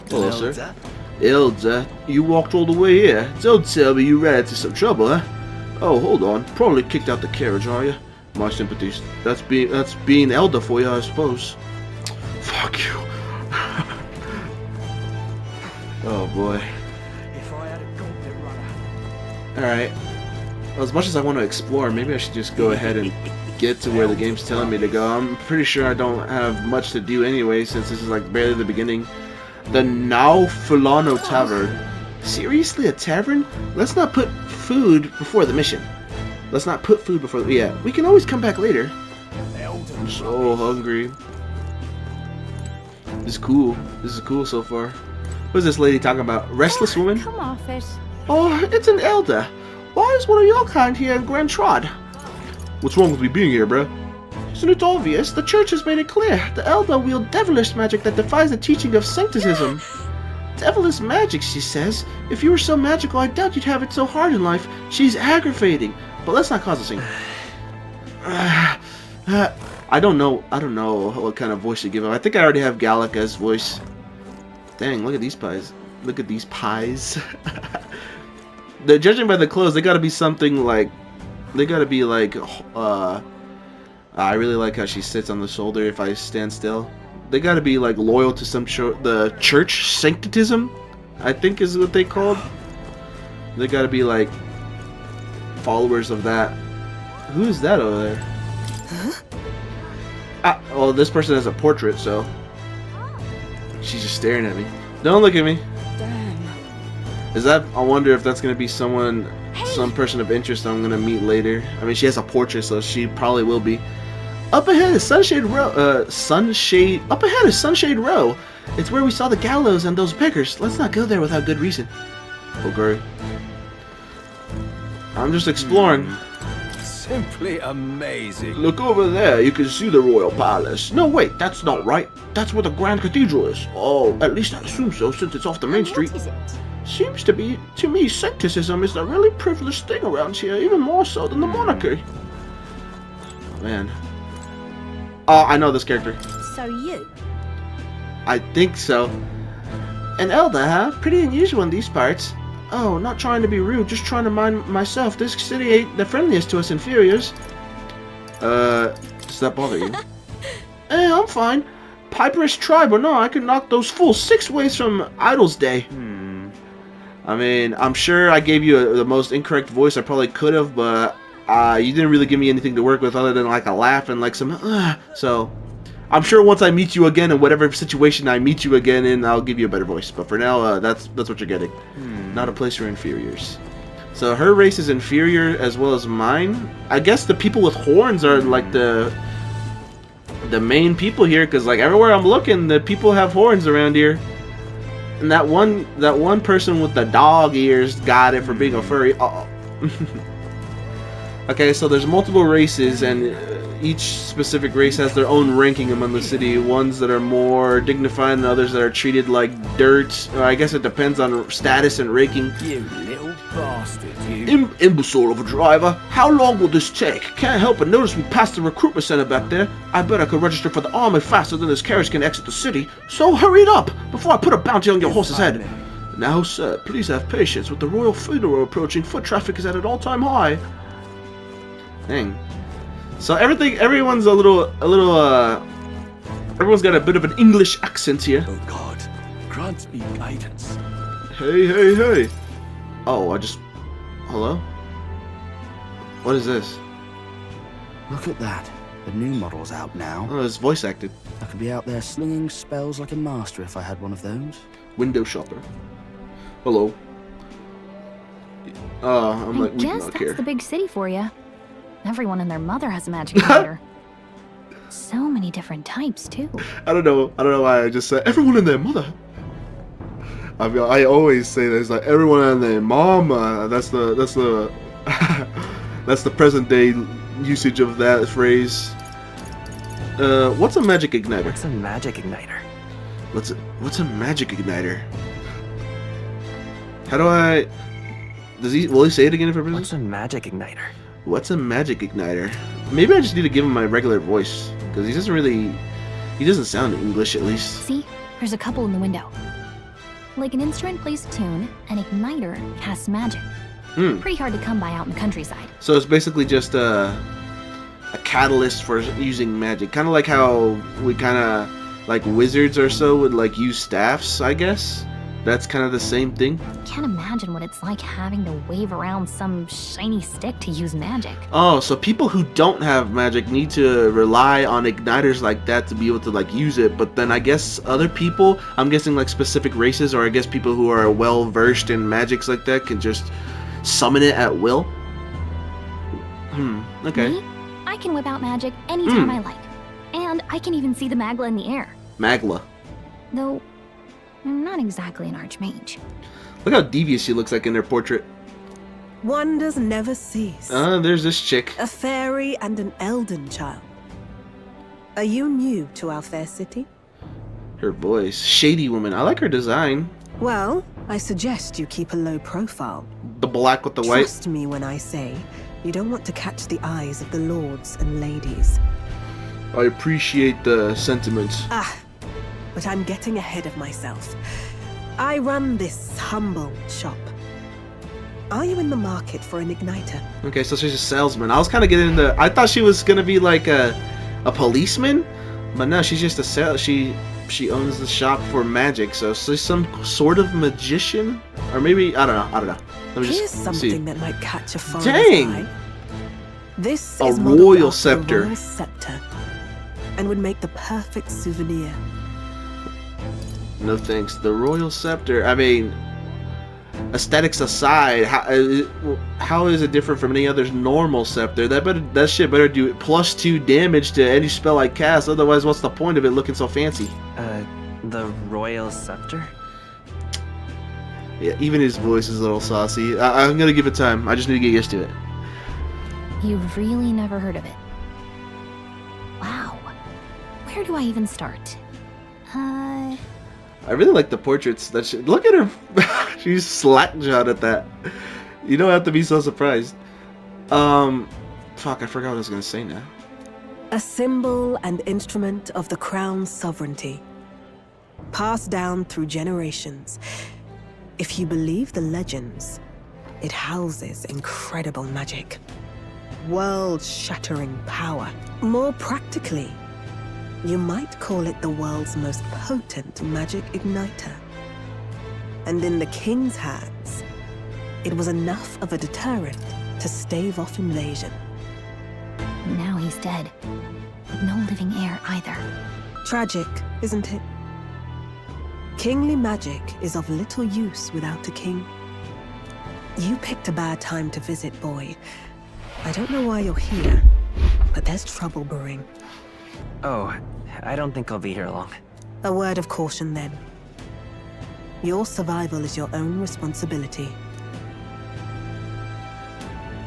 Hello, sir. Elder, you walked all the way here. Don't tell me you ran into some trouble, huh? Oh, hold on. Probably kicked out the carriage, are you? My sympathies. That's being elder for you, I suppose. Fuck you. Oh boy. Alright. Well, as much as I want to explore, maybe I should just go ahead and get to where the game's telling me to go. I'm pretty sure I don't have much to do anyway, since this is like barely the beginning. The Now Fulano Tavern. Seriously, a tavern? Let's not put food before the mission. Let's not put food before the... Yeah, we can always come back later. I'm so hungry. This is cool. This is cool so far. What is this lady talking about? Restless woman? Come off it. Oh, it's an elder. Why is one of your kind here in Grand Trod? What's wrong with me being here, bruh? Isn't it obvious? The church has made it clear. The elder wield devilish magic that defies the teaching of sancticism. Devilish magic, she says. If you were so magical, I doubt you'd have it so hard in life. She's aggravating. But let's not cause a scene. I don't know what kind of voice to give him. I think I already have Gallica's voice. Dang, look at these pies. Look at these pies. They're judging by the clothes, they gotta be something like... They gotta be like... I really like how she sits on the shoulder if I stand still. They gotta be like loyal to some the church sanctitism, I think is what they called. They gotta be like followers of that. Who is that over there? Huh? Oh, this person has a portrait, so she's just staring at me. Don't look at me. Damn. Is that? I wonder if that's gonna be someone, some person of interest I'm gonna meet later. I mean, she has a portrait, so she probably will be. Up ahead is Sunshade Row. Up ahead is Sunshade Row. It's where we saw the gallows and those beggars. Let's not go there without good reason. Okay. I'm just exploring. Simply amazing. Look over there. You can see the royal palace. No, wait, that's not right. That's where the Grand Cathedral is. Oh, at least I assume so, since it's off the main street. What is it? Seems to be, to me, sancticism is a really privileged thing around here, even more so than the monarchy. Oh, man. Oh, I know this character. So you? I think so. An elder, huh? Pretty unusual in these parts. Oh, not trying to be rude, just trying to mind myself. This city ain't the friendliest to us inferiors. Does that bother you? I'm fine. Piperish tribe or no, I can knock those fools 6 ways from Idol's Day. I mean, I'm sure I gave you the most incorrect voice I probably could have, but you didn't really give me anything to work with other than like a laugh and like some so I'm sure once I meet you again in whatever situation I meet you again in, I'll give you a better voice. But for now, that's what you're getting. Not a place for inferiors. So her race is inferior as well as mine. I guess the people with horns are like the main people here, because like everywhere I'm looking, the people have horns around here. And that one person with the dog ears got it for being a furry. Uh-oh. Okay, so there's multiple races, and each specific race has their own ranking among the city. Ones that are more dignified and others that are treated like dirt. I guess it depends on status and ranking. You little bastard, you. Imbecile of a driver. How long will this take? Can't help but notice we passed the recruitment center back there. I bet I could register for the army faster than this carriage can exit the city. So hurry it up before I put a bounty on your horse's head. Now, sir, please have patience. With the royal funeral approaching, foot traffic is at an all-time high. Dang. So everyone's everyone's got a bit of an English accent here. Oh God, grant me guidance. Hey. Oh, hello? What is this? Look at that. The new model's out now. Oh, it's voice acted. I could be out there slinging spells like a master if I had one of those. Window shopper. Hello. I'm like, we do guess not that's care. the big city for you. Everyone and their mother has a magic igniter. So many different types too. I don't know why I just said everyone and their mother. I mean, I always say that it's like everyone and their mama. That's the that's the present day usage of that phrase. What's a magic igniter? What's a magic igniter? What's a magic igniter? How do I? Will he say it again for me? What's a magic igniter? What's a magic igniter? Maybe I just need to give him my regular voice, because he doesn't sound English at least. See, there's a couple in the window. Like an instrument plays a tune, an igniter casts magic. Pretty hard to come by out in the countryside. So it's basically just a catalyst for using magic, kind of like how we like wizards or so would like use staffs, I guess. That's kind of the same thing. Can't imagine what it's like having to wave around some shiny stick to use magic. Oh, so people who don't have magic need to rely on igniters like that to be able to like use it, but then I guess other people, I'm guessing like specific races, or I guess people who are well versed in magics like that can just summon it at will. Okay. Me? I can whip out magic anytime I like. And I can even see the Magla in the air. Magla. Though I'm not exactly an archmage. Look how devious she looks like in their portrait. Wonders never cease. There's this chick. A fairy and an elden child. Are you new to our fair city? Her voice. Shady woman. I like her design. Well, I suggest you keep a low profile. The black with the white. Trust me when I say you don't want to catch the eyes of the lords and ladies. I appreciate the sentiments. But I'm getting ahead of myself. I run this humble shop. Are you in the market for an igniter? Okay, so she's a salesman. I was kind of getting into... I thought she was going to be like a policeman, but no, she's just a she owns the shop for magic, so she's some sort of magician? Or maybe, I don't know. Let me Here's just something see. that might catch a foreigner's Dang! eye. This A is modeled royal after scepter. A royal scepter, and would make the perfect souvenir. No thanks. The royal scepter. I mean, aesthetics aside, how is it different from any other normal scepter? That shit better do +2 damage to any spell I cast. Otherwise, what's the point of it looking so fancy? The royal scepter? Yeah, even his voice is a little saucy. I'm gonna give it time. I just need to get used to it. You've really never heard of it. Wow. Where do I even start? I really like the portraits. Look at her. She's slack-jawed at that. You don't have to be so surprised. Fuck, I forgot what I was gonna say now. A symbol and instrument of the crown's sovereignty, passed down through generations. If you believe the legends, it houses incredible magic, world-shattering power. More practically, you might call it the world's most potent magic igniter. And in the king's hands, it was enough of a deterrent to stave off invasion. Now he's dead. With no living heir either. Tragic, isn't it? Kingly magic is of little use without a king. You picked a bad time to visit, boy. I don't know why you're here, but there's trouble brewing. Oh, I don't think I'll be here long. A word of caution, then. Your survival is your own responsibility.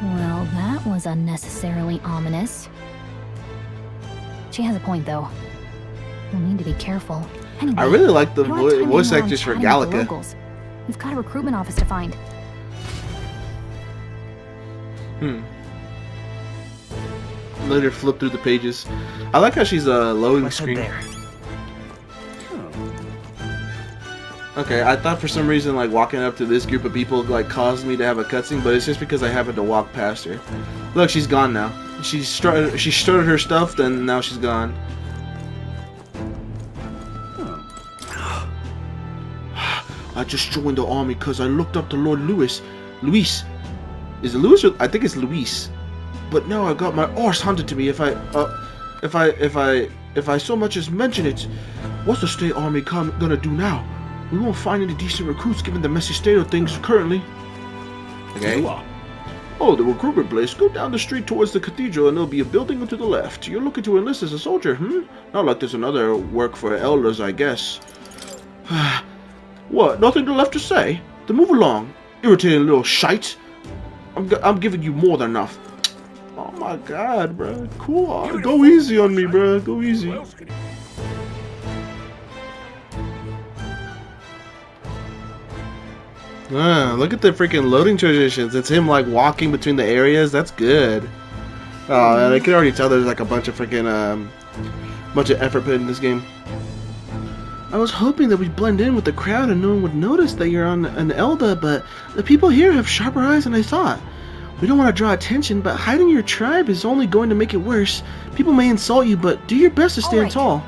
Well, that was unnecessarily ominous. She has a point, though. We'll need to be careful. Anyway, I really like the we don't have time voice anymore actors for chatting with the Gallica. locals. We've got a recruitment office to find. Let her flip through the pages. I like how she's loading What's screen. there? Okay, I thought for some reason like walking up to this group of people like caused me to have a cutscene, but it's just because I happened to walk past her. Look, she's gone now. She started her stuff, then now she's gone. I just joined the army because I looked up to Lord Luis. Is it Luis? Or, I think it's Luis. But now I got my arse handed to me if I so much as mention it. What's the state army gonna do now? We won't find any decent recruits given the messy state of things currently. Okay. Oh, the recruitment place. Go down the street towards the cathedral and there'll be a building to the left. You're looking to enlist as a soldier, Not like there's another work for elders, I guess. What? Nothing left to say? Then move along. Irritating little shite. I'm giving you more than enough. Oh my god, bro. Cool on. Go easy on me, bro. Go easy. Look at the freaking loading transitions. It's him like walking between the areas. That's good. Oh man, I can already tell there's like a bunch of freaking bunch of effort put in this game. I was hoping that we'd blend in with the crowd and no one would notice that you're on an Elda, but the people here have sharper eyes than I thought. We don't want to draw attention, but hiding your tribe is only going to make it worse. People may insult you, but do your best to stand tall.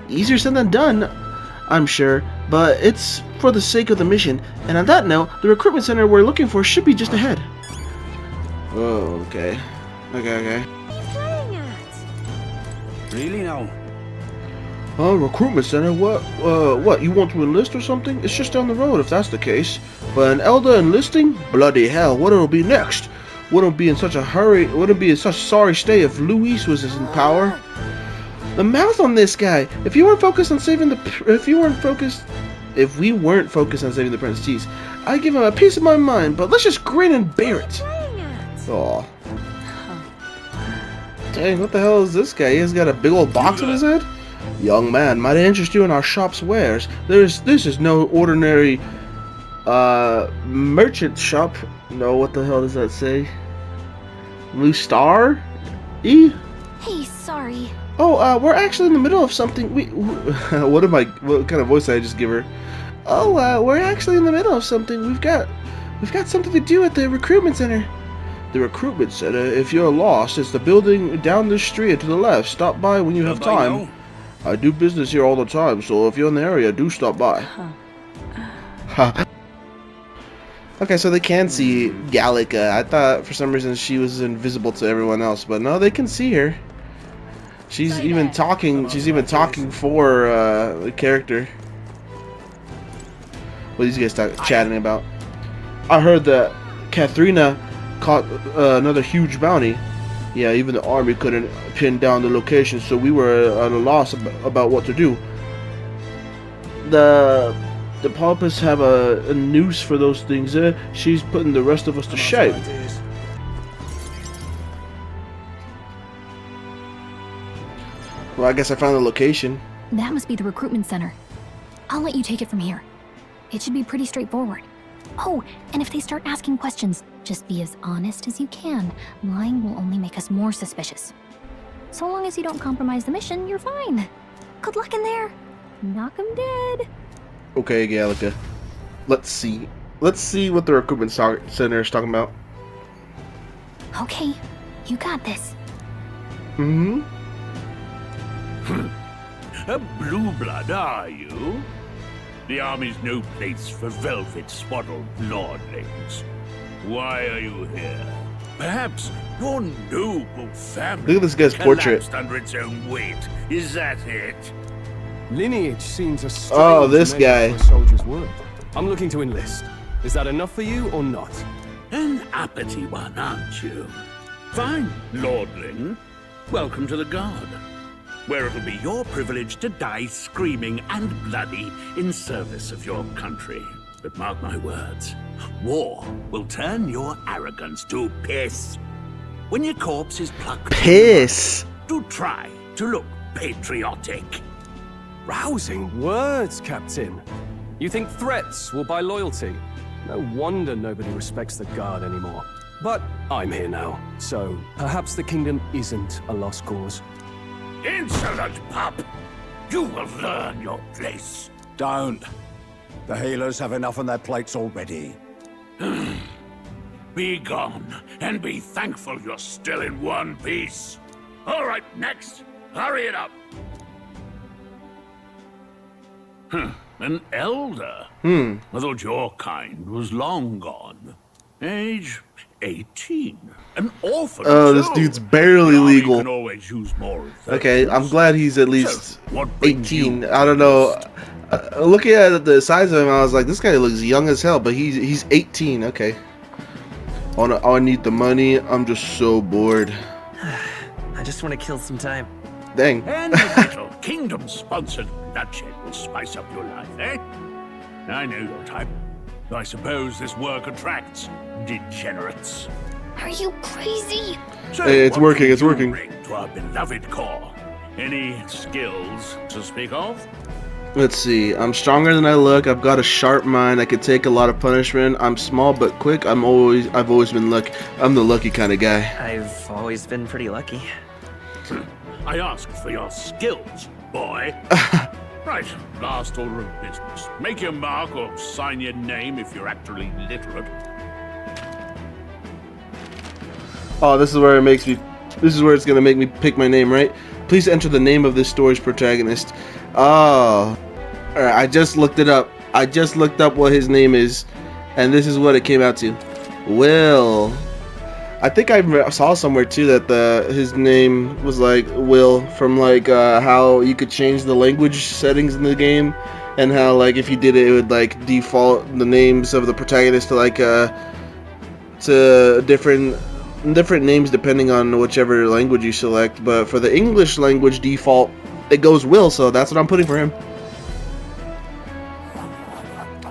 Easier said than done, I'm sure, but it's for the sake of the mission. And on that note, the recruitment center we're looking for should be just ahead. Oh, okay. Okay. Really now? Oh, recruitment center? What, you want to enlist or something? It's just down the road if that's the case. But an elder enlisting? Bloody hell, what it'll be next? Wouldn't be in such a hurry, wouldn't be in such sorry state if Luis was in power. The mouth on this guy! If we weren't focused on saving the prince, geez, I'd give him a piece of my mind, but let's just grin and bear it. Aw. Dang, what the hell is this guy? He's got a big old box on his head? Young man, might I interest you in our shop's wares? This is no ordinary merchant shop. No, what the hell does that say? Blue Star? E? Hey, sorry. Oh, we're actually in the middle of something. What kind of voice did I just give her? Oh, we're actually in the middle of something. We've got something to do at the recruitment center. The recruitment center, if you're lost, it's the building down the street to the left. Stop by when you have time. I do business here all the time, so if you're in the area, do stop by. Okay, so they can see Gallica. I thought for some reason she was invisible to everyone else, but no, they can see her. She's even talking. She's even talking for the character. What are these guys chatting about? I heard that Katharina caught another huge bounty. Yeah, even the army couldn't pin down the location, so we were at a loss about what to do. The Pompous have a noose for those things. She's putting the rest of us to shame. Well, I guess I found the location. That must be the recruitment center. I'll let you take it from here. It should be pretty straightforward. Oh, and if they start asking questions, just be as honest as you can. Lying will only make us more suspicious. So long as you don't compromise the mission, you're fine. Good luck in there. Knock 'em dead. Okay, Gallica. Let's see. Let's see what the recruitment center is talking about. Okay, you got this. Mm-hmm. A blue blood, are you? The army's no place for velvet-swaddled lordlings. Why are you here? Perhaps your noble family Look at this guy's portrait. collapsed under its own weight. Is that it? Lineage seems a strange Oh, this measure guy. for a soldier's word. I'm looking to enlist. Is that enough for you or not? uppity one, aren't you? Fine, lordling. Welcome to the Guard, where it'll be your privilege to die screaming and bloody in service of your country. But mark my words, war will turn your arrogance to piss. When your corpse is plucked, Piss. do try to look patriotic. Rousing words, Captain. You think threats will buy loyalty? No wonder nobody respects the Guard anymore. But I'm here now, so perhaps the kingdom isn't a lost cause. Insolent pup! You will learn your place. Don't. The healers have enough on their plates already. Be gone, and be thankful you're still in one piece. All right, next. Hurry it up. An elder? I thought your kind was long gone. Age 18. An orphan. Oh, this dude's barely legal. Can always use more of those. Okay, I'm glad he's at least what brings 18. I don't know. Looking at the size of him, I was like, this guy looks young as hell, but he's 18. Okay. I need the money. I'm just so bored. I just want to kill some time. Dang. And a little kingdom-sponsored bloodshed will spice up your life, eh? I know your type. I suppose this work attracts degenerates. Are you crazy? So Hey, it's what working, can it's you working. bring to our beloved core? Any skills to speak of? Let's see. I'm stronger than I look. I've got a sharp mind. I can take a lot of punishment. I'm small but quick. I've always been lucky. I'm the lucky kind of guy. I've always been pretty lucky. I asked for your skills, boy. Right, last order of business. Make your mark or sign your name if you're actually literate. Oh, this is where it makes me. This is where it's gonna make me pick my name, right? Please enter the name of this story's protagonist. Oh, all right. I just looked it up. I just looked up what his name is, and this is what it came out to. Will. I think I saw somewhere too that his name was like Will from like how you could change the language settings in the game, and how like if you did it, it would like default the names of the protagonist to like to different names depending on whichever language you select. But for the English language default, it goes Will, so that's what I'm putting for him.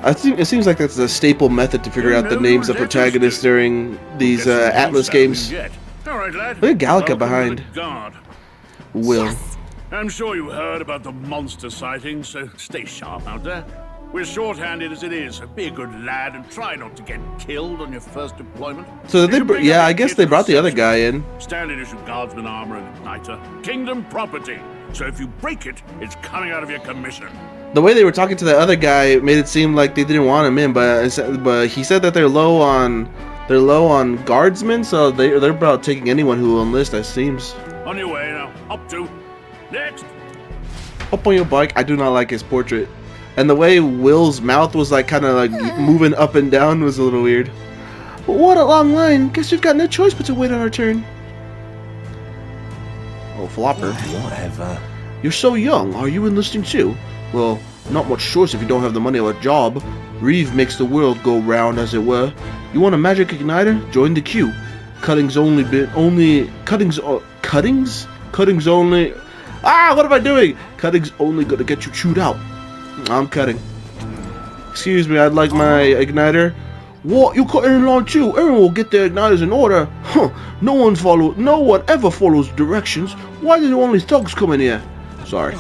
I think it seems like that's a staple method to figure out the names of protagonists during these Atlas games. All right, lad. Look at Gallica Welcome behind. to the Guard. Will. Yes. I'm sure you heard about the monster sightings, so stay sharp out there. We're shorthanded as it is, so be a good lad and try not to get killed on your first deployment. So did they? Yeah, I guess they brought the other guy in. Standard issue guardsman armor and igniter. Kingdom property. So if you break it, it's coming out of your commission. The way they were talking to the other guy made it seem like they didn't want him in, but he said that they're low on guardsmen, so they're about taking anyone who will enlist. It seems. On your way now. Up to. Next. Up on your bike. I do not like his portrait, and the way Will's mouth was like kind of like moving up and down was a little weird. What a long line. Guess we've got no choice but to wait on our turn. Oh, flopper. Whatever. You're so young. Are you enlisting too? Well, not much choice if you don't have the money of a job. Reeve makes the world go round, as it were. You want a magic igniter? Join the queue. Cuttings only. Cuttings only. Ah, what am I doing? Cuttings only gonna get you chewed out. I'm cutting. Excuse me, I'd like my igniter. What? You cutting in line too? Everyone will get their igniters in order. Huh? No one ever follows directions. Why do only thugs come in here? Sorry.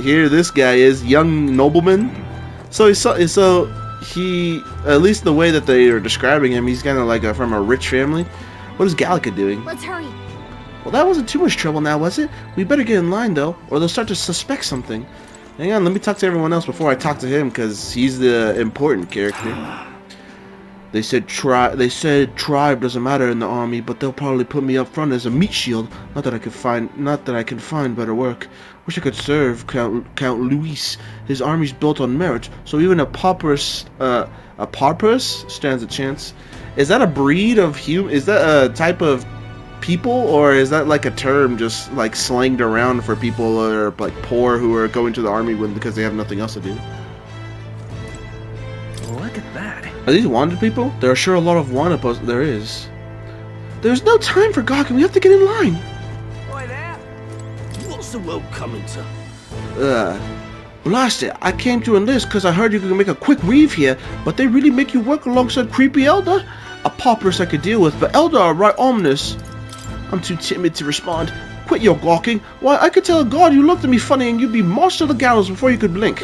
Here this guy is, young nobleman. So he, at least the way that they are describing him, he's kind of like from a rich family. What is Gallica doing? Let's hurry. Well, that wasn't too much trouble now, was it? We better get in line though, or they'll start to suspect something. Hang on, let me talk to everyone else before I talk to him, because he's the important character. They said tribe doesn't matter in the army, but they'll probably put me up front as a meat shield. Not that I can find better work. Wish I could serve Count Luis. His army's built on merit, so even a pauperous stands a chance. Is that a breed of Is that a type of people, or is that like a term just like slanged around for people that are like poor who are going to the army because they have nothing else to do? Look at that. Are these wanted people? There are sure a lot of wanted posts. There is. There's no time for gawking. We have to get in line. Oi there! What's the world coming to? Blast it. I came to enlist because I heard you could make a quick weave here, but they really make you work alongside creepy Elder? A pauperous I could deal with, but Elder are right ominous. I'm too timid to respond. Quit your gawking. Why, I could tell a god you looked at me funny and you'd be marched to the gallows before you could blink.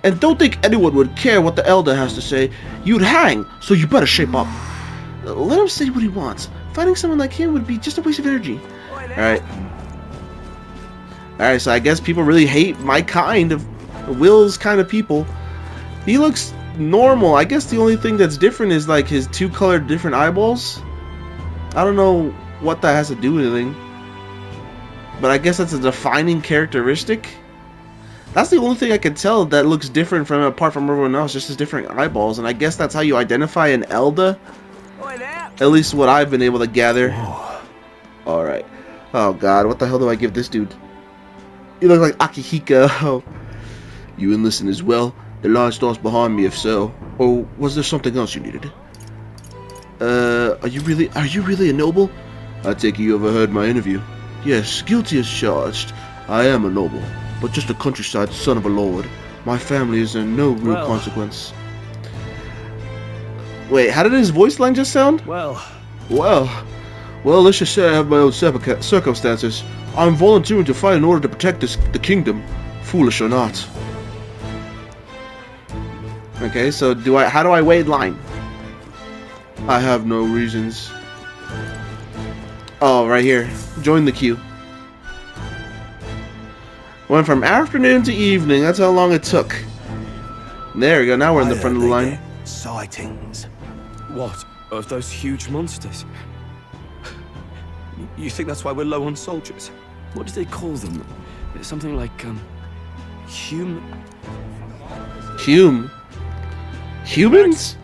And don't think anyone would care what the Elder has to say. You'd hang, so you better shape up. Let him say what he wants. Finding someone like him would be just a waste of energy. Alright. Alright, so I guess people really hate my kind of Will's kind of people. He looks normal. I guess the only thing that's different is like his two colored different eyeballs. I don't know what that has to do with anything. But I guess that's a defining characteristic. That's the only thing I can tell that looks different from apart from everyone else, just his different eyeballs. And I guess that's how you identify an Elder. At least what I've been able to gather. Alright. Oh god, what the hell do I give this dude? You look like Akihiko. You enlisting as well? The large door's behind me if so. Or was there something else you needed? Are you really a noble? I take it you overheard my interview. Yes, guilty as charged. I am a noble, but just a countryside son of a lord. My family is in no real consequence. Wait, how did his voice line just sound? Well, let's just say I have my own circumstances. I'm volunteering to fight in order to protect the kingdom, foolish or not. Okay, so how do I wait line? I have no reasons. Oh, right here. Join the queue. Went from afternoon to evening. That's how long it took. There we go. Now we're in the front of the line. Sightings. What? Of those huge monsters? You think that's why we're low on soldiers? What do they call them? Something like, Humans?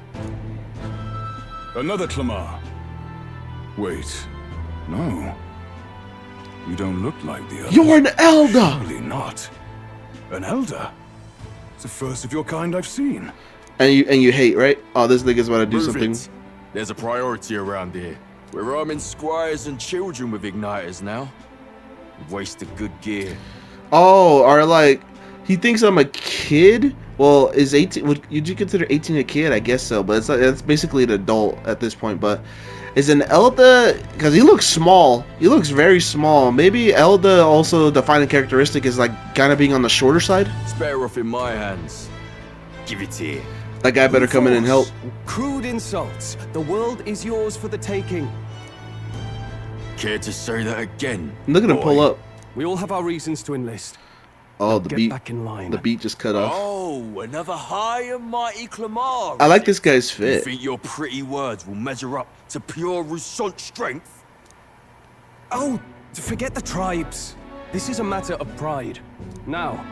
Another Clamar. Wait. No. You don't look like the others. You're an Elder! Surely not. An Elder? It's the first of your kind I've seen. And you hate, right? Oh, this nigga's about to do Move something. it. There's a priority around here. We're arming squires and children with igniters now. Wasted good gear. Oh, or like, he thinks I'm a kid? Well, is 18, would you consider 18 a kid? I guess so, but it's basically an adult at this point, but is an Elder, because he looks small, he looks very small. Maybe Elder also defining characteristic is like kind of being on the shorter side? It's better off in my hands. Give it here. That guy better come in and help. Crude insults. The world is yours for the taking. Care to say that again? Look at him pull up. We all have our reasons to enlist. Oh, Now the beat. back in line. The beat just cut off. Oh, another high and mighty Clamar. I like this guy's You fit. think your pretty words will measure up to pure Rousseau's strength? Oh, forget the tribes. This is a matter of pride. Now,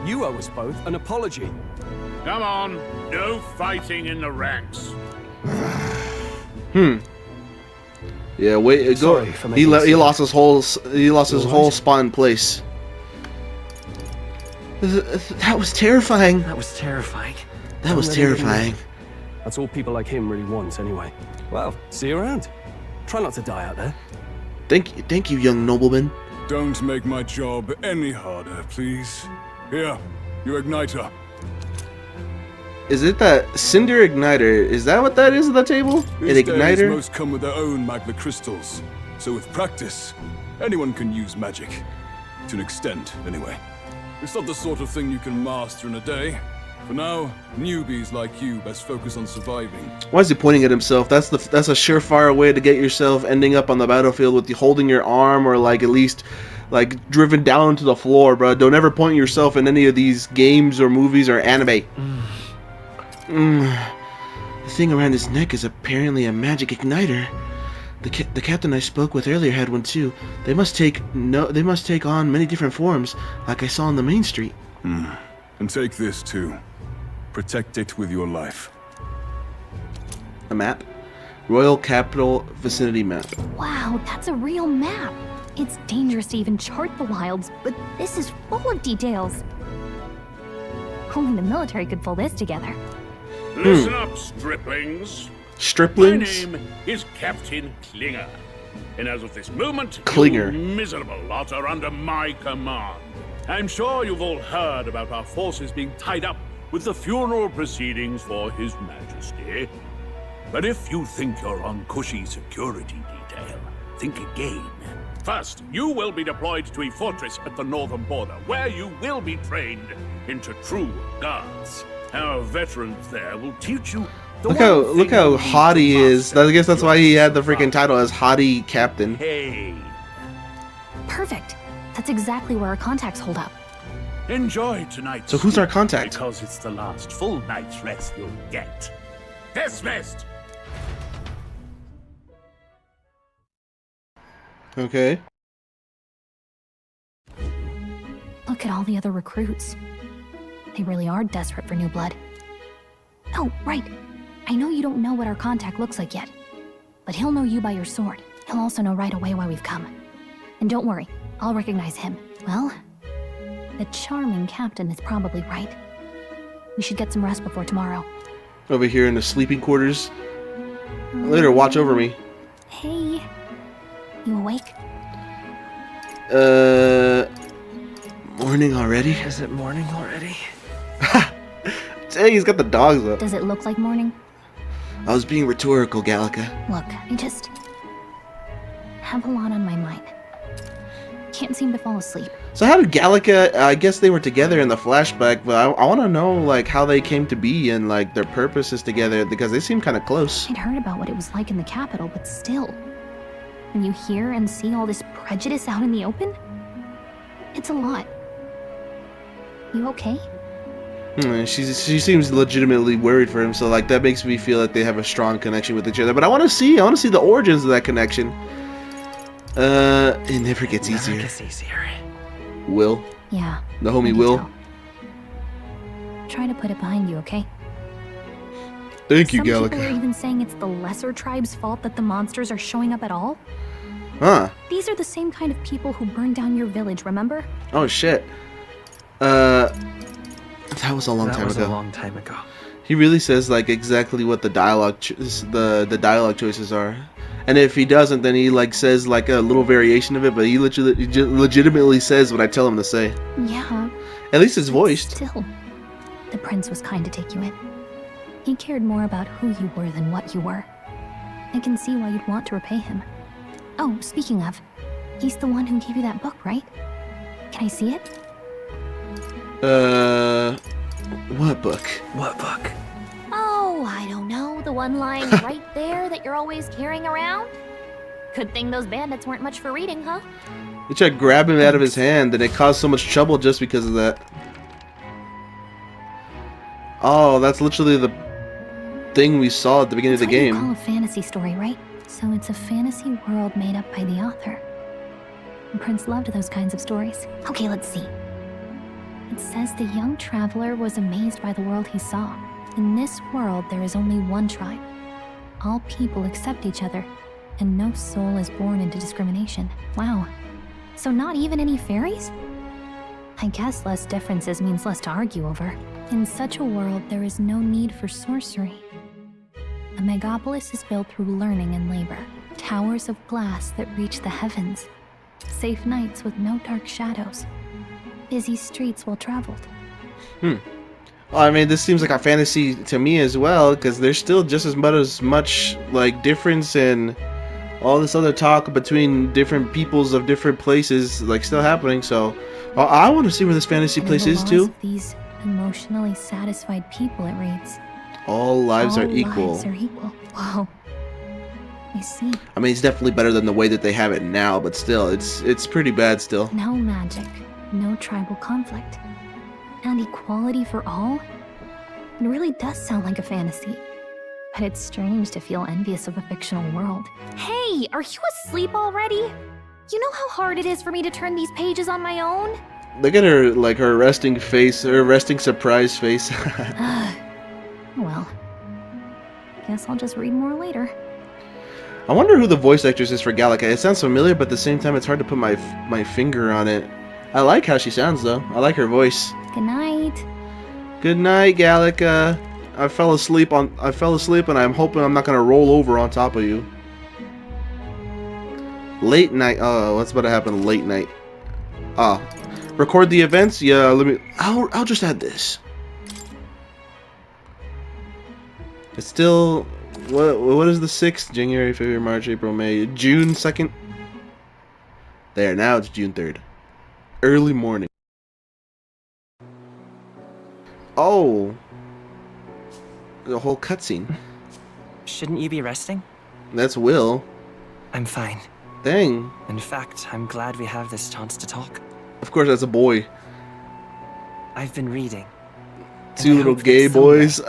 you owe us both an apology. Come on, no fighting in the ranks. Yeah, wait. Go. Sorry for He making lost his whole whole spot in place. That was terrifying. That was terrifying. That was terrifying. That's all people like him really want, anyway. Well, see you around. Try not to die out there. Thank you, young nobleman. Don't make my job any harder, please. Here, your igniter. Is it that Cinder Igniter? Is that what that is at the table? An These days, igniter? most come with their own magna crystals. So with practice, anyone can use magic. To an extent, anyway. It's not the sort of thing you can master in a day. For now, newbies like you best focus on surviving. Why is he pointing at himself? That's a surefire way to get yourself ending up on the battlefield with you holding your arm, or like at least like driven down to the floor, bro. Don't ever point yourself in any of these games or movies or anime. The thing around his neck is apparently a magic igniter. The captain I spoke with earlier had one too. They must take on many different forms, like I saw on the main street. And take this too. Protect it with your life. A map? Royal Capital Vicinity map. Wow, that's a real map. It's dangerous to even chart the wilds, but this is full of details. Only the military could pull this together. Listen up, striplings. Striplings? My name is Captain Klinger. And as of this moment, Klinger. you miserable lot are under my command. I'm sure you've all heard about our forces being tied up with the funeral proceedings for His Majesty. But if you think you're on cushy security detail, think again. First, you will be deployed to a fortress at the northern border, where you will be trained into true guards. Our veterans there will teach you the Look how hot he is. I guess that's why he had the freaking title as Hottie Captain. Hey. Perfect. That's exactly where our contacts hold up. Enjoy tonight. So who's our contact? Because it's the last full night's rest you'll get. Dismissed. Okay. Look at all the other recruits. They really are desperate for new blood. Oh, right. I know you don't know what our contact looks like yet, but he'll know you by your sword. He'll also know right away why we've come. And don't worry, I'll recognize him. Well, the charming captain is probably right. We should get some rest before tomorrow. Over here in the sleeping quarters. Later, watch over me. Hey, you awake? Morning already? Is it morning already? Dang, he's got the dogs up. Does it look like morning? I was being rhetorical, Gallica. Look, I just have a lot on my mind. Can't seem to fall asleep. So how did Gallica, I guess they were together in the flashback, but I want to know, like, how they came to be and, like, their purposes together, because they seem kind of close. I'd heard about what it was like in the capital, but still. When you hear and see all this prejudice out in the open, it's a lot. You okay? She seems legitimately worried for him, so like that makes me feel like they have a strong connection with each other. But I want to see the origins of that connection. It never gets easier. Never gets easier. Will? Yeah. The homie Will. Try to put it behind you, okay? Thank you, Some people Gallica. are even saying it's the lesser tribe's fault that the monsters are showing up at all. Huh? These are the same kind of people who burned down your village, remember? Oh shit. That was a long time ago. A long time ago. He really says like exactly what the dialogue the dialogue choices are, and if he doesn't, then he like says like a little variation of it. But he legitimately says what I tell him to say. Yeah. At least it's voiced. Still, the prince was kind to take you in. He cared more about who you were than what you were. I can see why you'd want to repay him. Oh, speaking of, he's the one who gave you that book, right? Can I see it? What book? What book? Oh, I don't know. The one lying right there that you're always carrying around? Good thing those bandits weren't much for reading, huh? They tried to grab him out of his hand, and it caused so much trouble just because of that. Oh, that's literally the thing we saw at the beginning of the game. That's what you call a fantasy story, right? So it's a fantasy world made up by the author. And Prince loved those kinds of stories. Okay, let's see. It says the young traveler was amazed by the world he saw. In this world, there is only one tribe. All people accept each other, and no soul is born into discrimination. Wow. So not even any fairies? I guess less differences means less to argue over. In such a world, there is no need for sorcery. A megapolis is built through learning and labor. Towers of glass that reach the heavens. Safe nights with no dark shadows. Busy streets well traveled. Well, I mean, this seems like a fantasy to me as well, because there's still just as much like difference in all this other talk between different peoples of different places, like still happening. So, I want to see where this fantasy place is too. These emotionally satisfied people, it reads. All lives All are equal. Lives are equal. Wow. I see. I mean, it's definitely better than the way that they have it now, but still, it's pretty bad still. No magic. No tribal conflict. And equality for all? It really does sound like a fantasy. But it's strange to feel envious of a fictional world. Hey, are you asleep already? You know how hard it is for me to turn these pages on my own? Look at her, like, her resting face, her resting surprise face. Well, guess I'll just read more later. I wonder who the voice actress is for Gallica. It sounds familiar, but at the same time, it's hard to put my finger on it. I like how she sounds, though. I like her voice. Good night. Good night, Gallica. I fell asleep and I'm hoping I'm not gonna roll over on top of you. Late night. Oh, what's about to happen late night? Ah, record the events. Yeah, I'll just add this. It's still what is the 6th? January, February, March, April, May, June 2nd. There, now it's June 3rd. Early morning. Oh, the whole cutscene. Shouldn't you be resting? That's Will. I'm fine. Dang. In fact, I'm glad we have this chance to talk. Of course, that's a boy. I've been reading. Two little gay boys.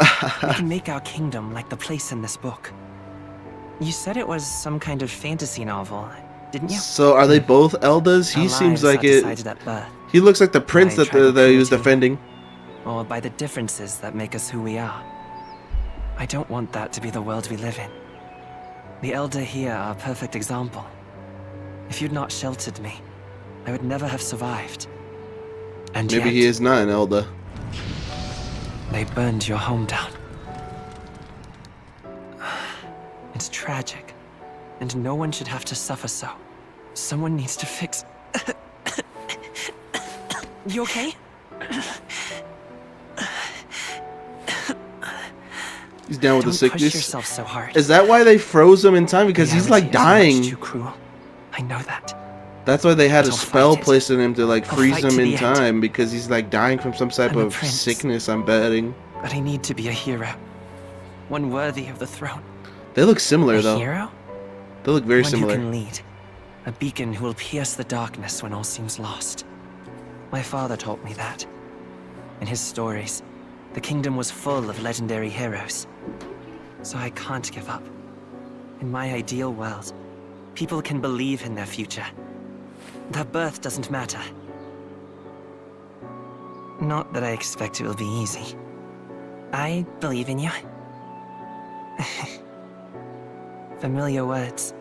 We can make our kingdom like the place in this book. You said it was some kind of fantasy novel, didn't you? So are they both Eldas? He seems like it. He looks like the prince that he was defending. Or by the differences that make us who we are. I don't want that to be the world we live in. The Elder here are a perfect example. If you'd not sheltered me, I would never have survived. And maybe yet, he is not an Elder. They burned your home down. It's tragic, and no one should have to suffer so. Someone needs to fix... You okay? He's down with the sickness. Push yourself so hard. Is that why they froze him in time? Because he's like dying. Too cruel. I know that. That's why they had a spell placed in him to like freeze him in time, because he's like dying from some type of sickness, I'm betting. But I need to be a hero. One worthy of the throne. They look similar though. A hero? They look very One similar. who can lead. A beacon who will pierce the darkness when all seems lost. My father taught me that. In his stories, the kingdom was full of legendary heroes. So I can't give up. In my ideal world, people can believe in their future. Their birth doesn't matter. Not that I expect it will be easy. I believe in you. Familiar words.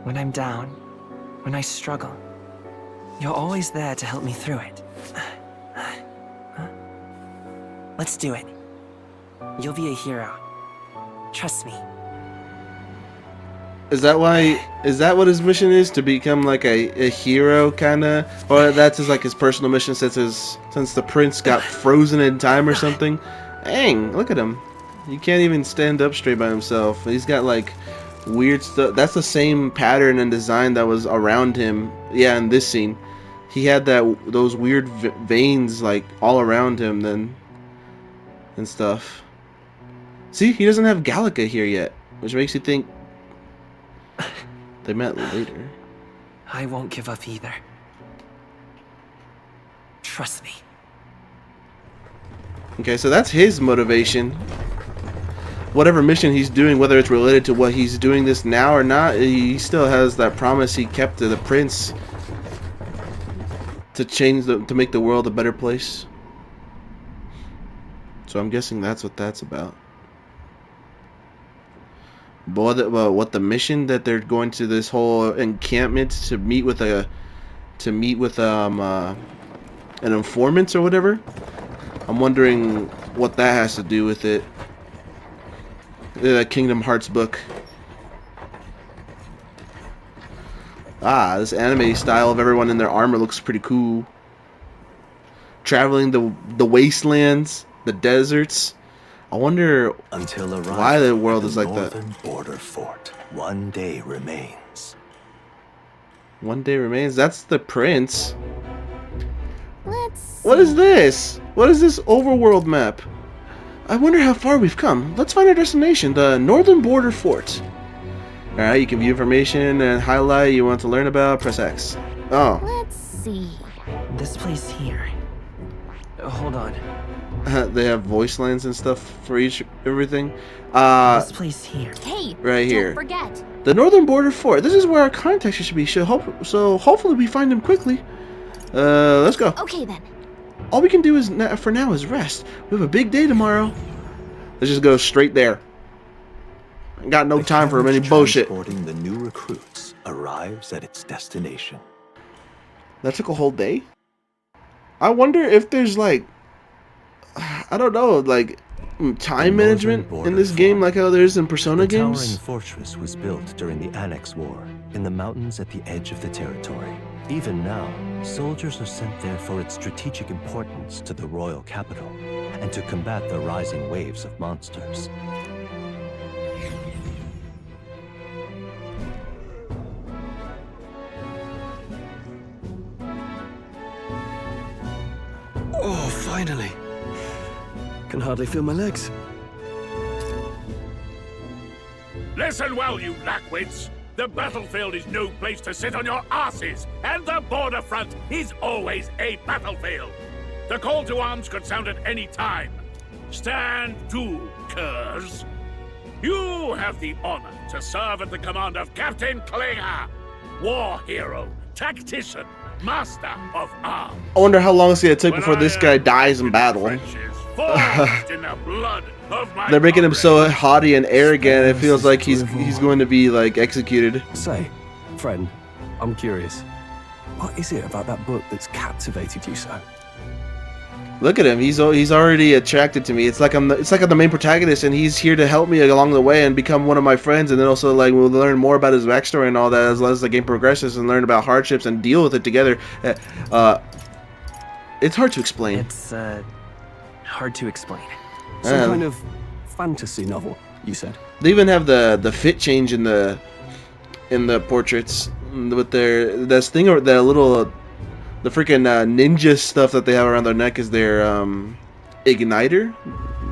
When I'm down, when I struggle, you're always there to help me through it. Let's do it. You'll be a hero. Trust me. Is that why? Is that what his mission is? To become like a hero, kinda? Or that's his personal mission since the prince got frozen in time or something? Dang, look at him. He can't even stand up straight by himself. He's got like weird stuff. That's the same pattern and design that was around him. Yeah, in this scene, he had those weird veins like all around him then and stuff. See, he doesn't have Gallica here yet, which makes you think they met later. I won't give up either. Trust me. Okay, so that's his motivation. Whatever mission he's doing, whether it's related to what he's doing this now or not, he still has that promise he kept to the prince to make the world a better place. So I'm guessing that's what that's about. But what the mission that they're going to this whole encampment to meet with an informant or whatever. I'm wondering what that has to do with it. The Kingdom Hearts book. Ah, this anime style of everyone in their armor looks pretty cool. Traveling the wastelands, the deserts. I wonder why the world is like that. Northern border fort. One day remains. One day remains? That's the prince. What is this? What is this overworld map? I wonder how far we've come. Let's find our destination, the Northern Border Fort. Alright, you can view information and highlight you want to learn about. Press X. Oh. Let's see. This place here. Hold on. They have voice lines and stuff for everything. This place here. Hey, right here. Don't forget. The Northern Border Fort. This is where our contact should be. So hopefully we find him quickly. Let's go. Okay then. All we can do is for now is rest. We have a big day tomorrow. Let's just go straight there. Got no time for any bullshit. Transporting the new recruits arrives at its destination. That took a whole day? I wonder if there's like, I don't know, like time management in this game, like how there is in Persona The games. towering fortress was built during the Annex War in the mountains at the edge of the territory. Even now, soldiers are sent there for its strategic importance to the royal capital and to combat the rising waves of monsters. Oh, finally. Can hardly feel my legs. Listen well, you lackwits. The battlefield is no place to sit on your asses, and the border front is always a battlefield. The call to arms could sound at any time. Stand to, curs. You have the honor to serve at the command of Captain Klinger, war hero, tactician, master of arms. I wonder how long it's gonna take before this guy dies in battle. Forged in the blood of my They're making him so haughty and arrogant. It feels like he's going to be like executed. Say, friend, I'm curious. What is it about that book that's captivated you so? Look at him. He's already attracted to me. It's like I'm the main protagonist, and he's here to help me along the way and become one of my friends. And then also like we'll learn more about his backstory and all that as well as the game progresses, and learn about hardships and deal with it together. It's hard to explain. It's hard to explain. Some kind of fantasy novel, you said. They even have the fit change in the portraits with their thing or the freaking ninja stuff that they have around their neck is their igniter.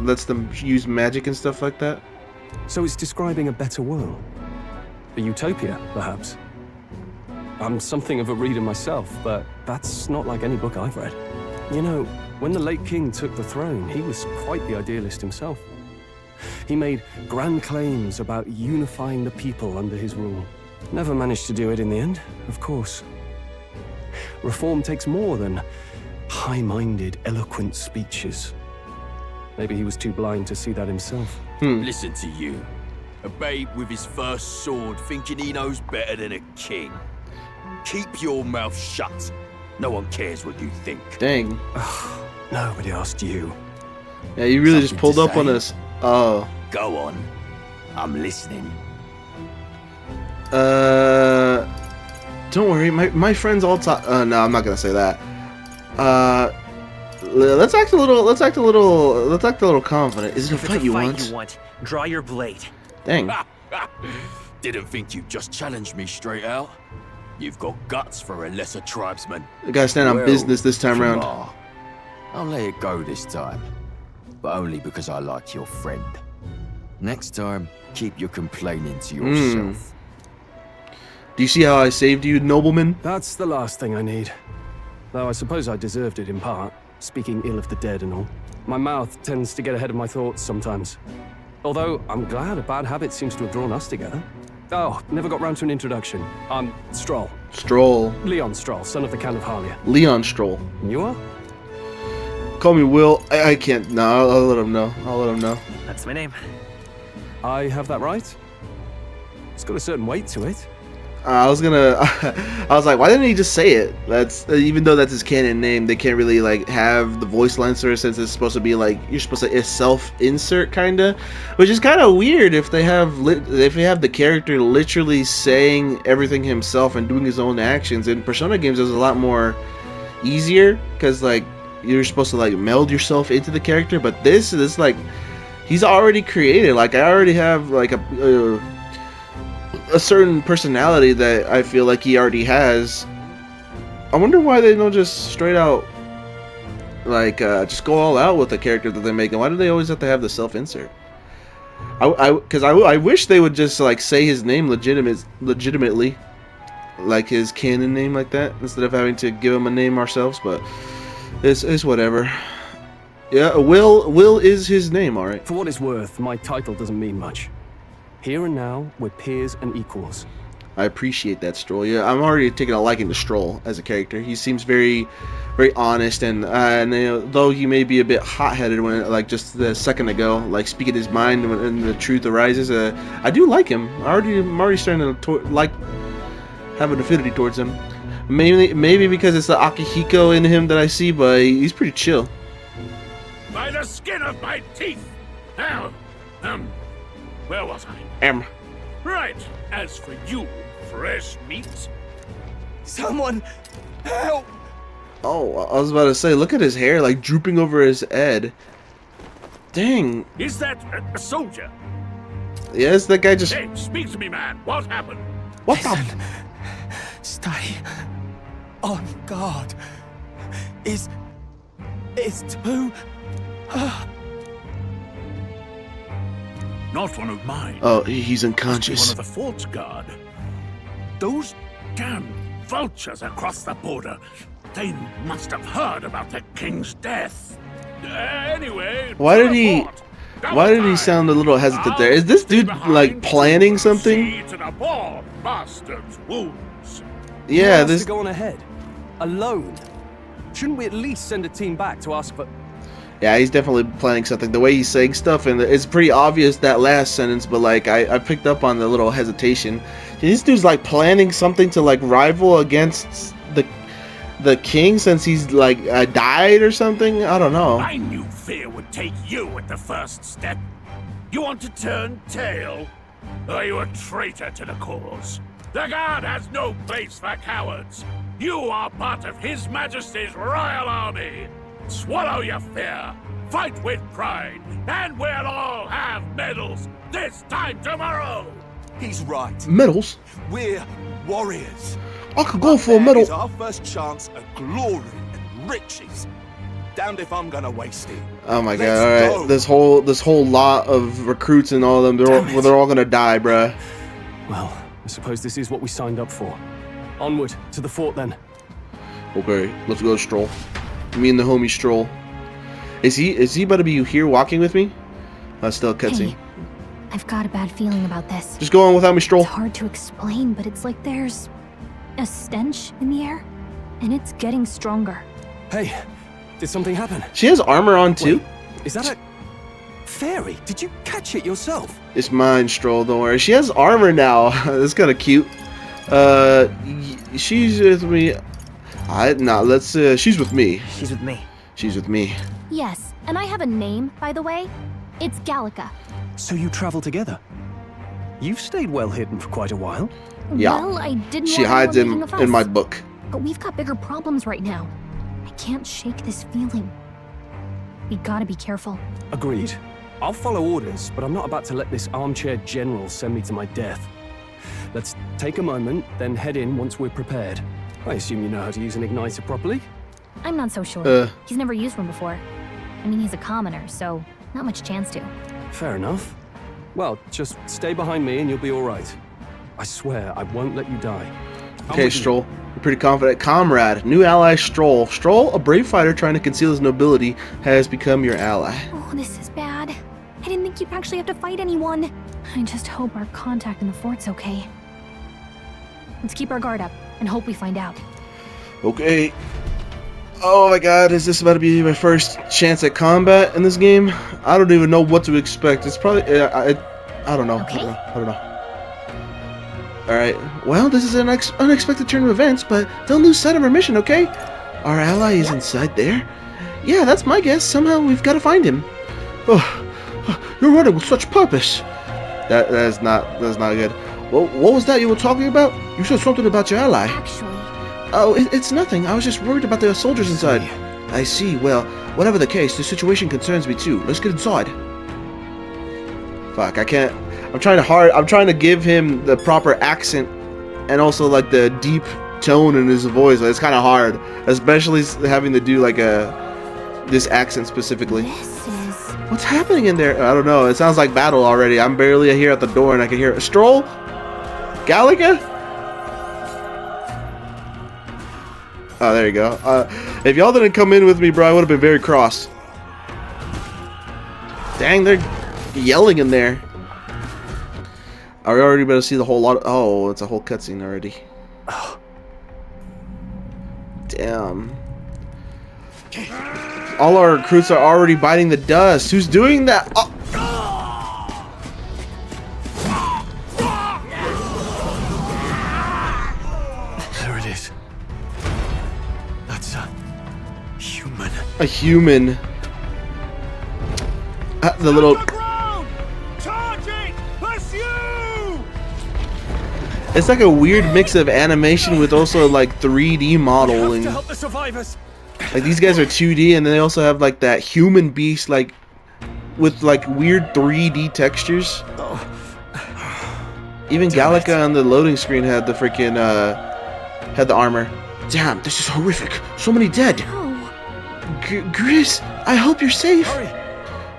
Lets them use magic and stuff like that. So it's describing a better world. A utopia, perhaps. I'm something of a reader myself, but that's not like any book I've read. You know, when the late king took the throne, he was quite the idealist himself. He made grand claims about unifying the people under his rule. Never managed to do it in the end, of course. Reform takes more than high-minded, eloquent speeches. Maybe he was too blind to see that himself. Listen to you. A babe with his first sword thinking he knows better than a king. Keep your mouth shut. No one cares what you think. Dang. Nobody asked you. Yeah, you really just pulled up on us. Oh. Go on. I'm listening. Don't worry, my friends all talk. No, I'm not gonna say that. Let's act a little confident. Is it a fight you want? Draw your blade. Dang. Didn't think you'd just challenge me straight out. You've got guts for a lesser tribesman. I gotta stand on business this time around. I'll let it go this time, but only because I like your friend. Next time, keep your complaining to yourself. Do you see how I saved you, nobleman? That's the last thing I need. Though I suppose I deserved it in part, speaking ill of the dead and all. My mouth tends to get ahead of my thoughts sometimes. Although, I'm glad a bad habit seems to have drawn us together. Oh, never got round to an introduction. I'm Stroll. Stroll. Leon Stroll, son of the Count of Harlia. Leon Stroll. And you are? Call me Will. I can't. No, I'll let him know. I'll let him know. That's my name. I have that right? It's got a certain weight to it. I was like, why didn't he just say it? That's even though that's his canon name, they can't really like have the voice lancer since it's supposed to be like you're supposed to self-insert kinda, which is kind of weird if they have the character literally saying everything himself and doing his own actions. In Persona games, it's a lot more easier because like you're supposed to like meld yourself into the character, but this is like he's already created. Like I already have like a certain personality that I feel like he already has. I wonder why they don't just straight out like just go all out with the character that they make, and why do they always have to have the self-insert? I wish they would just like say his name legitimately, like his canon name like that, instead of having to give him a name ourselves. But it's whatever. Yeah, Will is his name, all right. For what it's worth, my title doesn't mean much. Here and now, we're peers and equals. I appreciate that, Stroll. Yeah, I'm already taking a liking to Stroll as a character. He seems very, very honest, and you know, though he may be a bit hot-headed when, like just a second ago, like speaking his mind when the truth arises, I do like him. I'm already starting to have an affinity towards him. Maybe because it's the Akihiko in him that I see, but he's pretty chill. By the skin of my teeth, Now, where was I? Right. As for you, fresh meat. Someone help! Oh, I was about to say, look at his hair, like drooping over his head. Dang. Is that a soldier? Yes, that guy just. Hey, speak to me, man. What happened? What the? Stay on guard. It's too. Not one of mine. Oh, he's Must be unconscious. one of the fort's guard. Those damn vultures across the border. They must have heard about the king's death. Anyway. Why did he sound a little hesitant there? Is this dude like planning something? To the poor bastard's wounds. Yeah, this this. to go on ahead. Alone. Shouldn't we at least send a team back to ask for? Yeah, he's definitely planning something. The way he's saying stuff, and it's pretty obvious that last sentence, but like I picked up on the little hesitation. This dude's like planning something to like rival against the king since he's like died or something. I don't know. I knew fear would take you at the first step. You want to turn tail? Are you a traitor to the cause? The guard has no place for cowards. You are part of His Majesty's royal army. Swallow your fear, fight with pride, and we'll all have medals this time tomorrow! He's right. Medals? We're warriors. I could go for a medal. It's our first chance at glory and riches. Damned if I'm gonna waste it. Oh my god! Let's All right, go. this whole lot of recruits and all of them, they're all gonna die, bruh. Well, I suppose this is what we signed up for. Onward to the fort then. Okay, let's go stroll. Me and the homie stroll. Is he about to be here walking with me? Still a cutscene. Hey, I've got a bad feeling about this. Just go on without me, stroll. It's hard to explain, but it's like there's a stench in the air, and it's getting stronger. Hey, did something happen? She has armor on too. Wait, is that a fairy? Did you catch it yourself? It's mine, stroll. Don't worry. She has armor now. That's kind of cute. She's with me. She's with me. She's with me. She's with me. Yes, and I have a name, by the way. It's Gallica. So you travel together? You've stayed well hidden for quite a while. Yeah. Well, I didn't She want hides anyone making a in my fuss. book. But we've got bigger problems right now. I can't shake this feeling. We gotta be careful. Agreed. I'll follow orders, but I'm not about to let this armchair general send me to my death. Let's take a moment, then head in once we're prepared. I assume you know how to use an igniter properly? I'm not so sure. He's never used one before. I mean, he's a commoner, so not much chance to. Fair enough. Well, just stay behind me and you'll be all right. I swear I won't let you die. Okay, Stroll. You're pretty confident. Comrade. New ally, Stroll. Stroll, a brave fighter trying to conceal his nobility, has become your ally. Oh, this is bad. I didn't think you'd actually have to fight anyone. I just hope our contact in the fort's okay. Let's keep our guard up and hope we find out. Okay. Oh my god, is this about to be my first chance at combat in this game? I don't even know what to expect. It's probably... I don't know. Okay. I don't know. Alright. Well, this is an unexpected turn of events, but don't lose sight of our mission, okay? Our ally is inside there? Yeah, that's my guess. Somehow we've got to find him. Oh, you're running with such purpose. That's not good. Well, what was that you were talking about? You said something about your ally. Actually... Oh, it's nothing. I was just worried about the soldiers inside. I see. Well, whatever the case, the situation concerns me too. Let's get inside. Fuck, I can't... I'm trying to give him the proper accent and also like the deep tone in his voice. It's kind of hard, especially having to do like this accent specifically. What's happening in there? I don't know. It sounds like battle already. I'm barely here at the door and I can hear it. Stroll? Gallica? Oh, there you go. If y'all didn't come in with me, bro, I would have been very cross. Dang, they're yelling in there. Are we already about to see the whole lot? Oh, it's a whole cutscene already. Damn. All our recruits are already biting the dust. Who's doing that? Oh. There it is. That's a human. A human. The little... It's like a weird mix of animation with also like 3D modeling. To help the survivors. Like these guys are 2D, and then they also have like that human beast like with like weird 3D textures. Even Gallica on the loading screen had the freaking had the armor. Damn, this is horrific. So many dead. Gris, I hope you're safe. Hurry.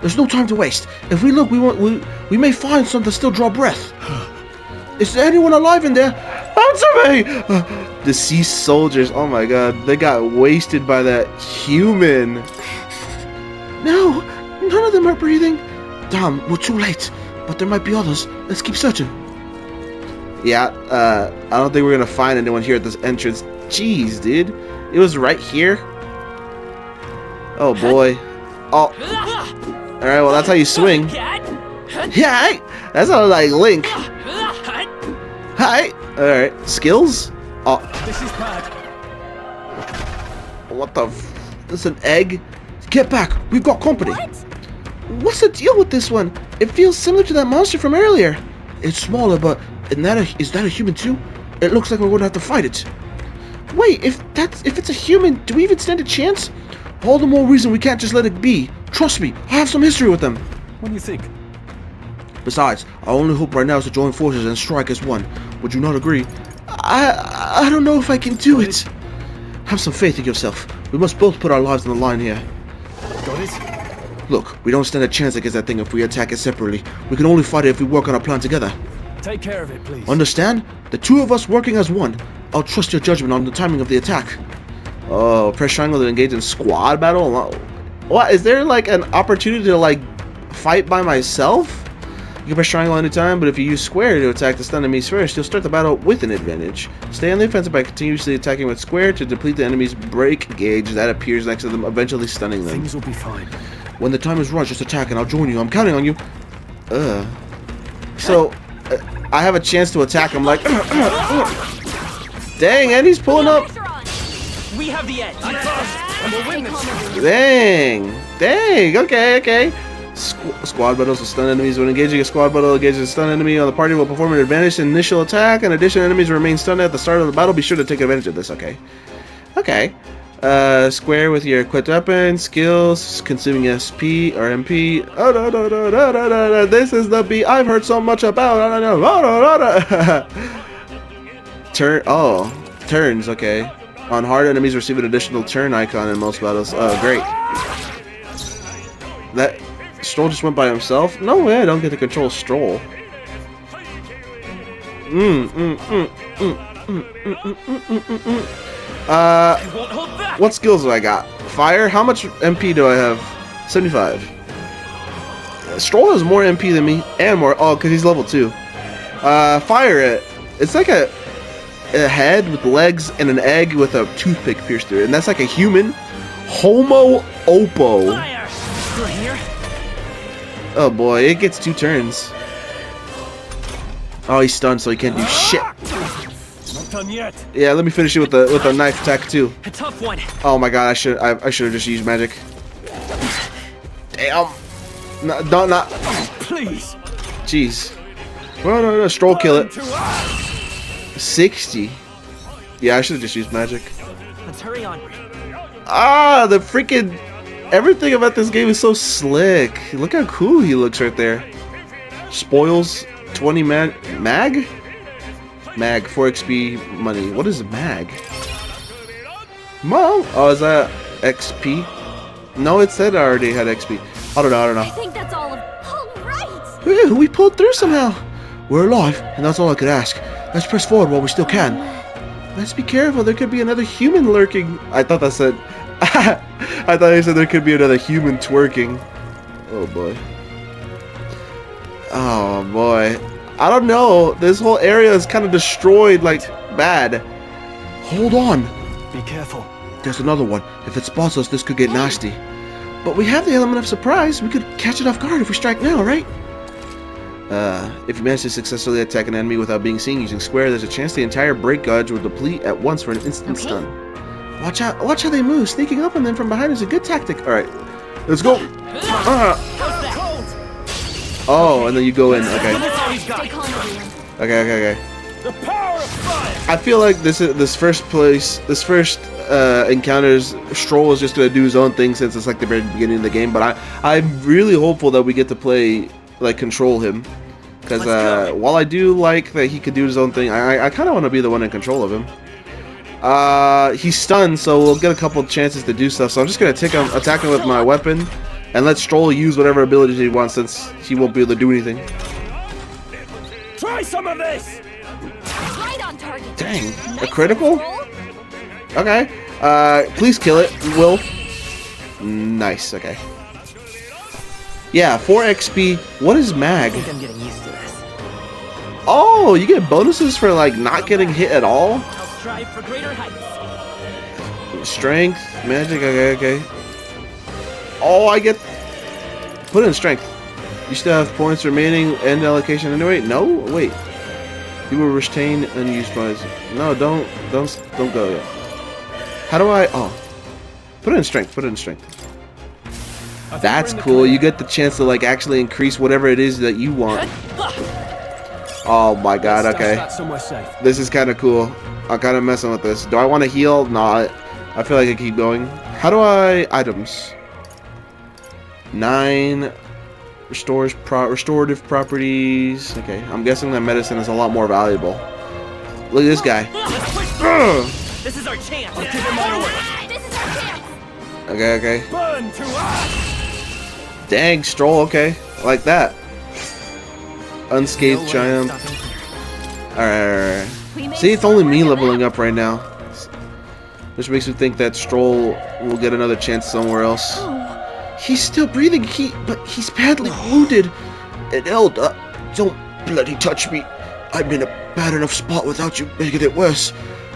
There's no time to waste. If we look, we may find some to still draw breath. Is there anyone alive in there? Answer me! Deceased soldiers. Oh my god, they got wasted by that human. No, none of them are breathing. Damn, we're too late. But there might be others. Let's keep searching. Yeah, I don't think we're gonna find anyone here at this entrance. Jeez, dude. It was right here. Oh boy. Oh. Alright, well that's how you swing. Yeah, that sounds like Link. Hi. Alright, skills? Oh. This is bad. What the This is an egg? Get back, we've got company. What's the deal with this one? It feels similar to that monster from earlier. It's smaller, but is that a human too? It looks like we're gonna have to fight it. Wait, if it's a human, do we even stand a chance? All the more reason we can't just let it be. Trust me, I have some history with them. What do you think? Besides, our only hope right now is to join forces and strike as one. Would you not agree? I don't know if I can do it. Have some faith in yourself. We must both put our lives on the line here. Got it? Look, we don't stand a chance against that thing if we attack it separately. We can only fight it if we work on a plan together. Take care of it, please. Understand? The two of us working as one. I'll trust your judgment on the timing of the attack. Oh, press triangle to engage in squad battle? What? Is there like an opportunity to like fight by myself? You can press triangle anytime, but if you use square to attack the stunned enemies first, you'll start the battle with an advantage. Stay on the offensive by continuously attacking with square to deplete the enemy's break gauge that appears next to them, eventually stunning them. Things will be fine. When the time is right, just attack and I'll join you. I'm counting on you. So, I have a chance to attack him like... Dang, and he's pulling up. We have the edge. We'll win this. Dang. Okay. Squad battles with stun enemies. When engaging a squad battle against a stun enemy on the party will perform an advantage initial attack. In addition, enemies remain stunned at the start of the battle. Be sure to take advantage of this. Okay. Square with your equipped weapon, skills, consuming SP or MP. Oh no. This is the beat I've heard so much about. Turns. Okay. On hard, enemies receive an additional turn icon in most battles. Oh, great. That Stroll just went by himself? No way, I don't get to control Stroll. What skills do I got? Fire? How much MP do I have? 75. Stroll has more MP than me, and more. Oh, because he's level 2. Fire it. It's like a head with legs and an egg with a toothpick pierced through it, and that's like a human. Homo Oppo. Still here? Oh boy, it gets 2 turns. Oh, he's stunned, so he can't do shit. Not done yet. Yeah, let me finish it with a knife attack too. A tough one. Oh my god, I should have just used magic. Damn. Not. Please. Jeez. No. Stroll kill it. 60. Yeah, I should have just used magic. Let's hurry on. The freaking everything about this game is so slick. Look how cool he looks right there. Spoils 20 mag 4 XP money. What is mag? Mom? Oh, is that XP? No, it said I already had XP. I don't know. I think that's all right. Ooh, we pulled through somehow. We're alive, and that's all I could ask. Let's press forward while we still can. Let's be careful. There could be another human lurking. I thought that said. I thought he said there could be another human twerking. Oh boy. Oh boy. I don't know. This whole area is kind of destroyed, like, bad. Hold on. Be careful. There's another one. If it spots us, this could get nasty. But we have the element of surprise. We could catch it off guard if we strike now, right? If you manage to successfully attack an enemy without being seen using square, there's a chance the entire break gauge will deplete at once for an instant stun. Watch out! Watch how they move. Sneaking up on them from behind is a good tactic. All right, let's go. Oh, and then you go in. Okay. Okay. The power of fire! I feel like this first encounters, Stroll is just gonna do his own thing since it's like the very beginning of the game. But I'm really hopeful that we get to play, like, control him, because while I do like that he could do his own thing, I kind of want to be the one in control of him. He's stunned, so we'll get a couple of chances to do stuff. So I'm just gonna attack him with my weapon, and let Stroll use whatever abilities he wants since he won't be able to do anything. Try some of this! Right on target. Dang, a critical? Okay. Please kill it, Will. Nice, okay. Yeah, 4 XP. What is mag? I think I'm getting used to this. Oh, you get bonuses for, like, not getting hit at all? I'll strive for greater heights. Strength, magic, okay. Oh, I get... Put in strength. You still have points remaining, end allocation anyway? No? Wait. You will retain unused points. No, don't go yet. How do I... Oh. Put it in strength, That's cool. You get the chance to, like, actually increase whatever it is that you want. Oh my god, okay. This is kind of cool. I'm kind of messing with this. Do I want to heal? No, I feel like I keep going. How do I... Items. 9... restorative properties. Okay, I'm guessing that medicine is a lot more valuable. Look at this guy. This is our chance. Let's give him my order. This is our chance. Okay. Burn to us. Dang, Stroll, okay. I like that. Unscathed triumph. Alright. See, it's only me leveling up right now. Which makes me think that Stroll will get another chance somewhere else. He's still breathing, but he's badly wounded. And Elda, don't bloody touch me. I'm in a bad enough spot without you making it worse.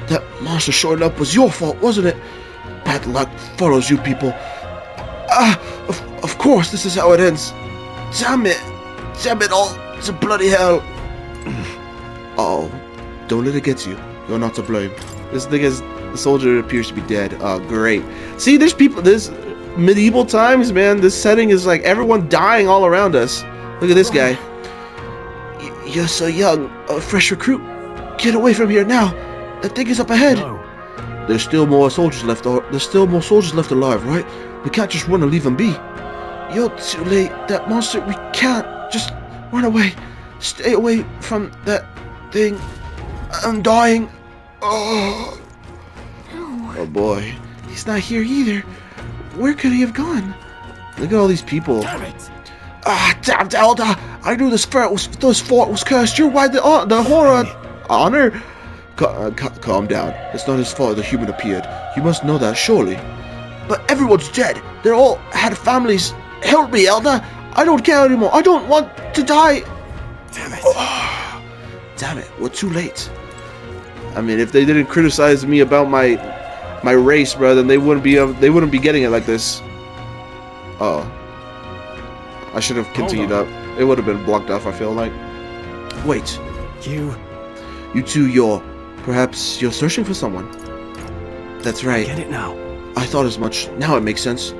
That monster showing up was your fault, wasn't it? Bad luck follows you people. Of course, this is how it ends. Damn it all to bloody hell. Oh, don't let it get you. You're not to blame. This thing is, the soldier appears to be dead. Oh, great. See, there's people, this medieval times, man. This setting is like everyone dying all around us. Look at this guy. You're so young, a fresh recruit. Get away from here now. The thing is up ahead. No. There's still more soldiers left. There's still more soldiers left alive, right? We can't just run and leave them be. You're too late. That monster. We can't just run away. Stay away from that thing. I'm dying. Oh boy. He's not here either. Where could he have gone? Look at all these people. Damn it. Damn Elda! I knew this fort was cursed. You're why the horror honor. Calm down. It's not his fault the human appeared. You must know that, surely. But everyone's dead. They all had families. Help me, Elda. I don't care anymore. I don't want to die. Damn it. Oh, damn it. We're too late. I mean, if they didn't criticize me about my race, bro, then they wouldn't be getting it like this. Uh-oh. I should have continued up. It would have been blocked off, I feel like. Wait. You two, perhaps you're searching for someone. That's right. Get it now. I thought as much. Now it makes sense.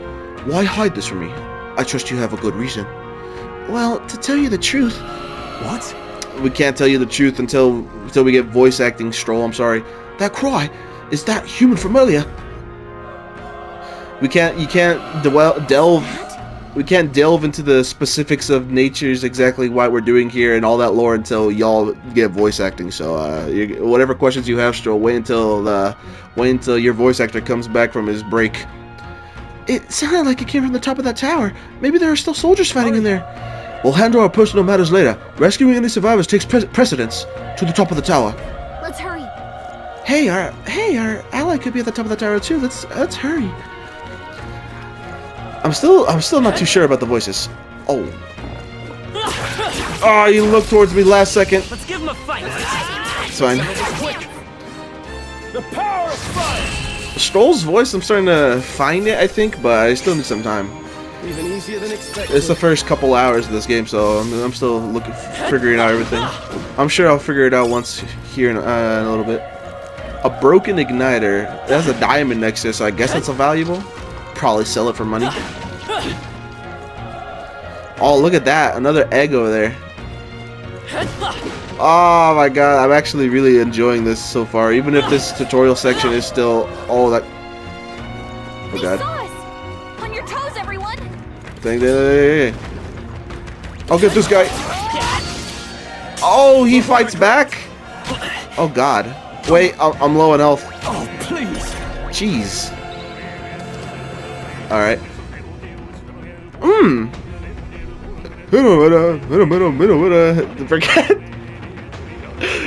Why hide this from me? I trust you have a good reason. Well, to tell you the truth. What? We can't tell you the truth until we get voice acting, Stroll. I'm sorry. That cry, is that human familiar? You can't delve into the specifics of nature's exactly what we're doing here and all that lore until y'all get voice acting. So whatever questions you have, Stroll, wait until your voice actor comes back from his break. It sounded like it came from the top of that tower. Maybe there are still soldiers fighting in there. We'll handle our personal matters later. Rescuing any survivors takes precedence. To the top of the tower. Let's hurry. Hey, our ally could be at the top of the tower too. Let's hurry. I'm still not too sure about the voices. Oh. Oh, you looked towards me last second. Let's give him a fight. It's fine. The power of fire. Stroll's voice, I'm starting to find it, I think, but I still need some time. Even easier than expected. It's the first couple hours of this game, so I'm still figuring out everything. I'm sure I'll figure it out once here in a little bit. A broken igniter. It has a diamond next to it, so I guess that's a valuable. Probably sell it for money. Oh, look at that. Another egg over there. Oh my god, I'm actually really enjoying this so far, even if this tutorial section is still all that. Oh god. On your toes, everyone. I'll get this guy. Oh, he fights back. Oh god. Wait, I'm low on health. Oh, please. Jeez. All right. Forget.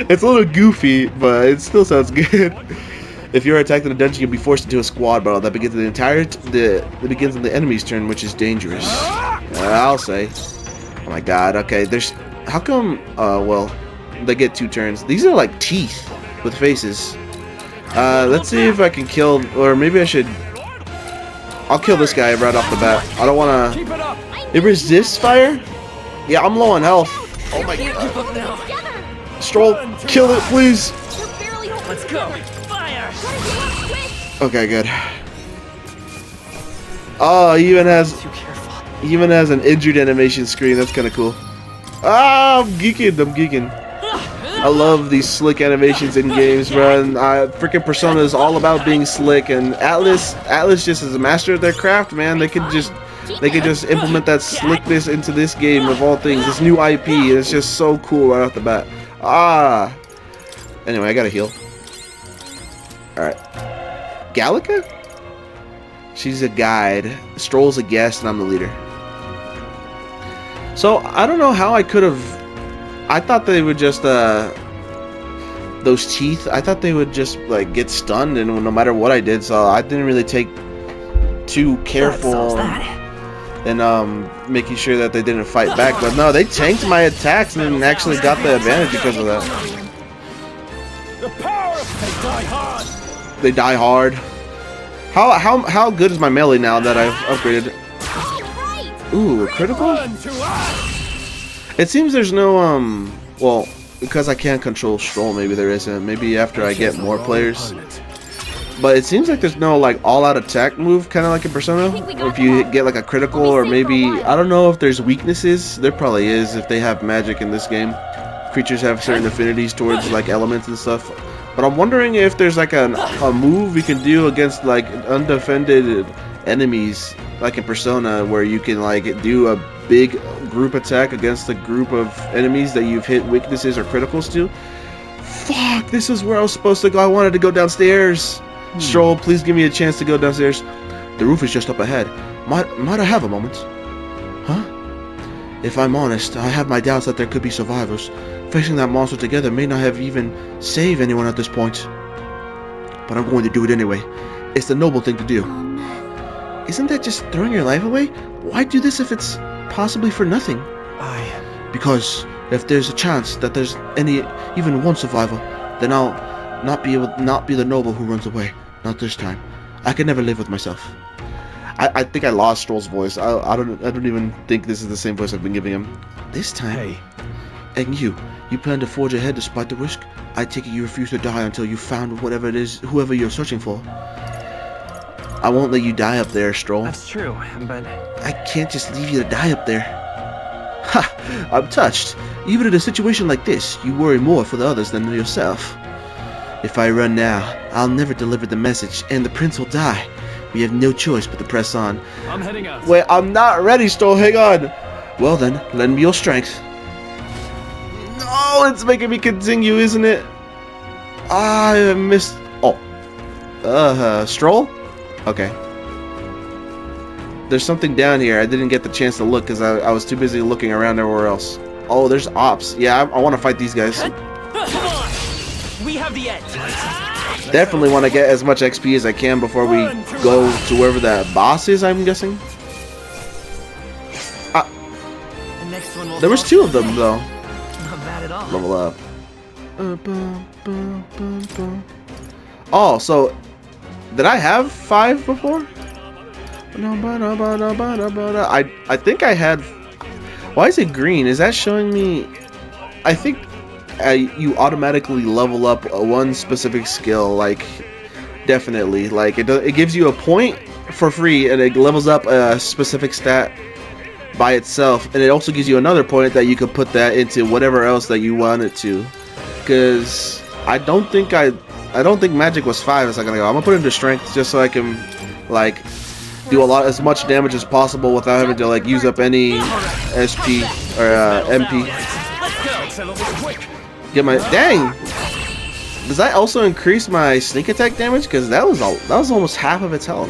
It's a little goofy, but it still sounds good. If you're attacked in a dungeon, you'll be forced into a squad battle that begins that begins on the enemy's turn, which is dangerous. I'll say. Oh my god. Okay, there's. How come? Well, they get 2 turns. These are like teeth with faces. Let's see if I can kill, or maybe I should. I'll kill this guy right off the bat. I don't want to. It resists fire? Yeah, I'm low on health. Oh my god. Stroll, kill it, please. Let's go. Fire. Okay, good. Oh, he even has an injured animation screen. That's kind of cool. Ah, I'm geeking. I love these slick animations in games, bro. And freaking Persona is all about being slick, and Atlas just is a master of their craft, man. They could just implement that slickness into this game of all things. This new IP, and it's just so cool right off the bat. Ah. Anyway, I gotta heal. All right. Gallica? She's a guide. Stroll's a guest, and I'm the leader. So I don't know how I could have. I thought they would just those teeth. I thought they would just like get stunned, and no matter what I did, so I didn't really take too careful in making sure that they didn't fight back. But no, they tanked my attacks and actually got the advantage because of that. The power of die hard. They die hard. How good is my melee now that I've upgraded? Ooh, critical? It seems there's no well, because I can't control Stroll, maybe there isn't. Maybe after I get more players. But it seems like there's no like all-out attack move, kind of like in Persona. If you get like a critical, or maybe I don't know if there's weaknesses. There probably is if they have magic in this game. Creatures have certain affinities towards like elements and stuff. But I'm wondering if there's like a move you can do against like undefended enemies, like in Persona, where you can like do a big group attack against a group of enemies that you've hit weaknesses or criticals to. Fuck, this is where I was supposed to go. I wanted to go downstairs. Stroll, please give me a chance to go downstairs. The roof is just up ahead. Might I have a moment? Huh? If I'm honest, I have my doubts that there could be survivors. Facing that monster together may not have even saved anyone at this point. But I'm going to do it anyway. It's the noble thing to do. Isn't that just throwing your life away? Why do this if it's possibly for nothing? Because if there's a chance that there's even one survivor, then I'll not be the noble who runs away. Not this time. I can never live with myself. I think I lost Stroll's voice. I don't even think this is the same voice I've been giving him. This time. Hey. And you plan to forge ahead despite the risk? I take it you refuse to die until you found whatever it is, whoever you're searching for. I won't let you die up there, Stroll. That's true, but I can't just leave you to die up there. Ha! I'm touched. Even in a situation like this, you worry more for the others than yourself. If I run now, I'll never deliver the message, and the prince will die. We have no choice but to press on. I'm heading out. Wait, I'm not ready, Stroll. Hang on. Well then, lend me your strength. No, it's making me continue, isn't it? I missed. Oh. Stroll? Okay. There's something down here. I didn't get the chance to look because I was too busy looking around everywhere else. Oh, there's ops. Yeah, I want to fight these guys. Come on! We have the edge. Definitely want to get as much XP as I can before we go to wherever that boss is, I'm guessing. There was 2 of them, though. Not bad at all. Level up. Oh, so did I have 5 before? I think I had. Why is it green? Is that showing me? I think you automatically level up one specific skill. Like, definitely. Like it gives you a point for free, and it levels up a specific stat by itself, and it also gives you another point that you could put that into whatever else that you want it to. Because I don't think magic was 5 a second ago. I'm gonna put it into strength just so I can like do as much damage as possible without having to like use up any SP or MP. Get my dang. Does that also increase my sneak attack damage? Because that was almost half of its health.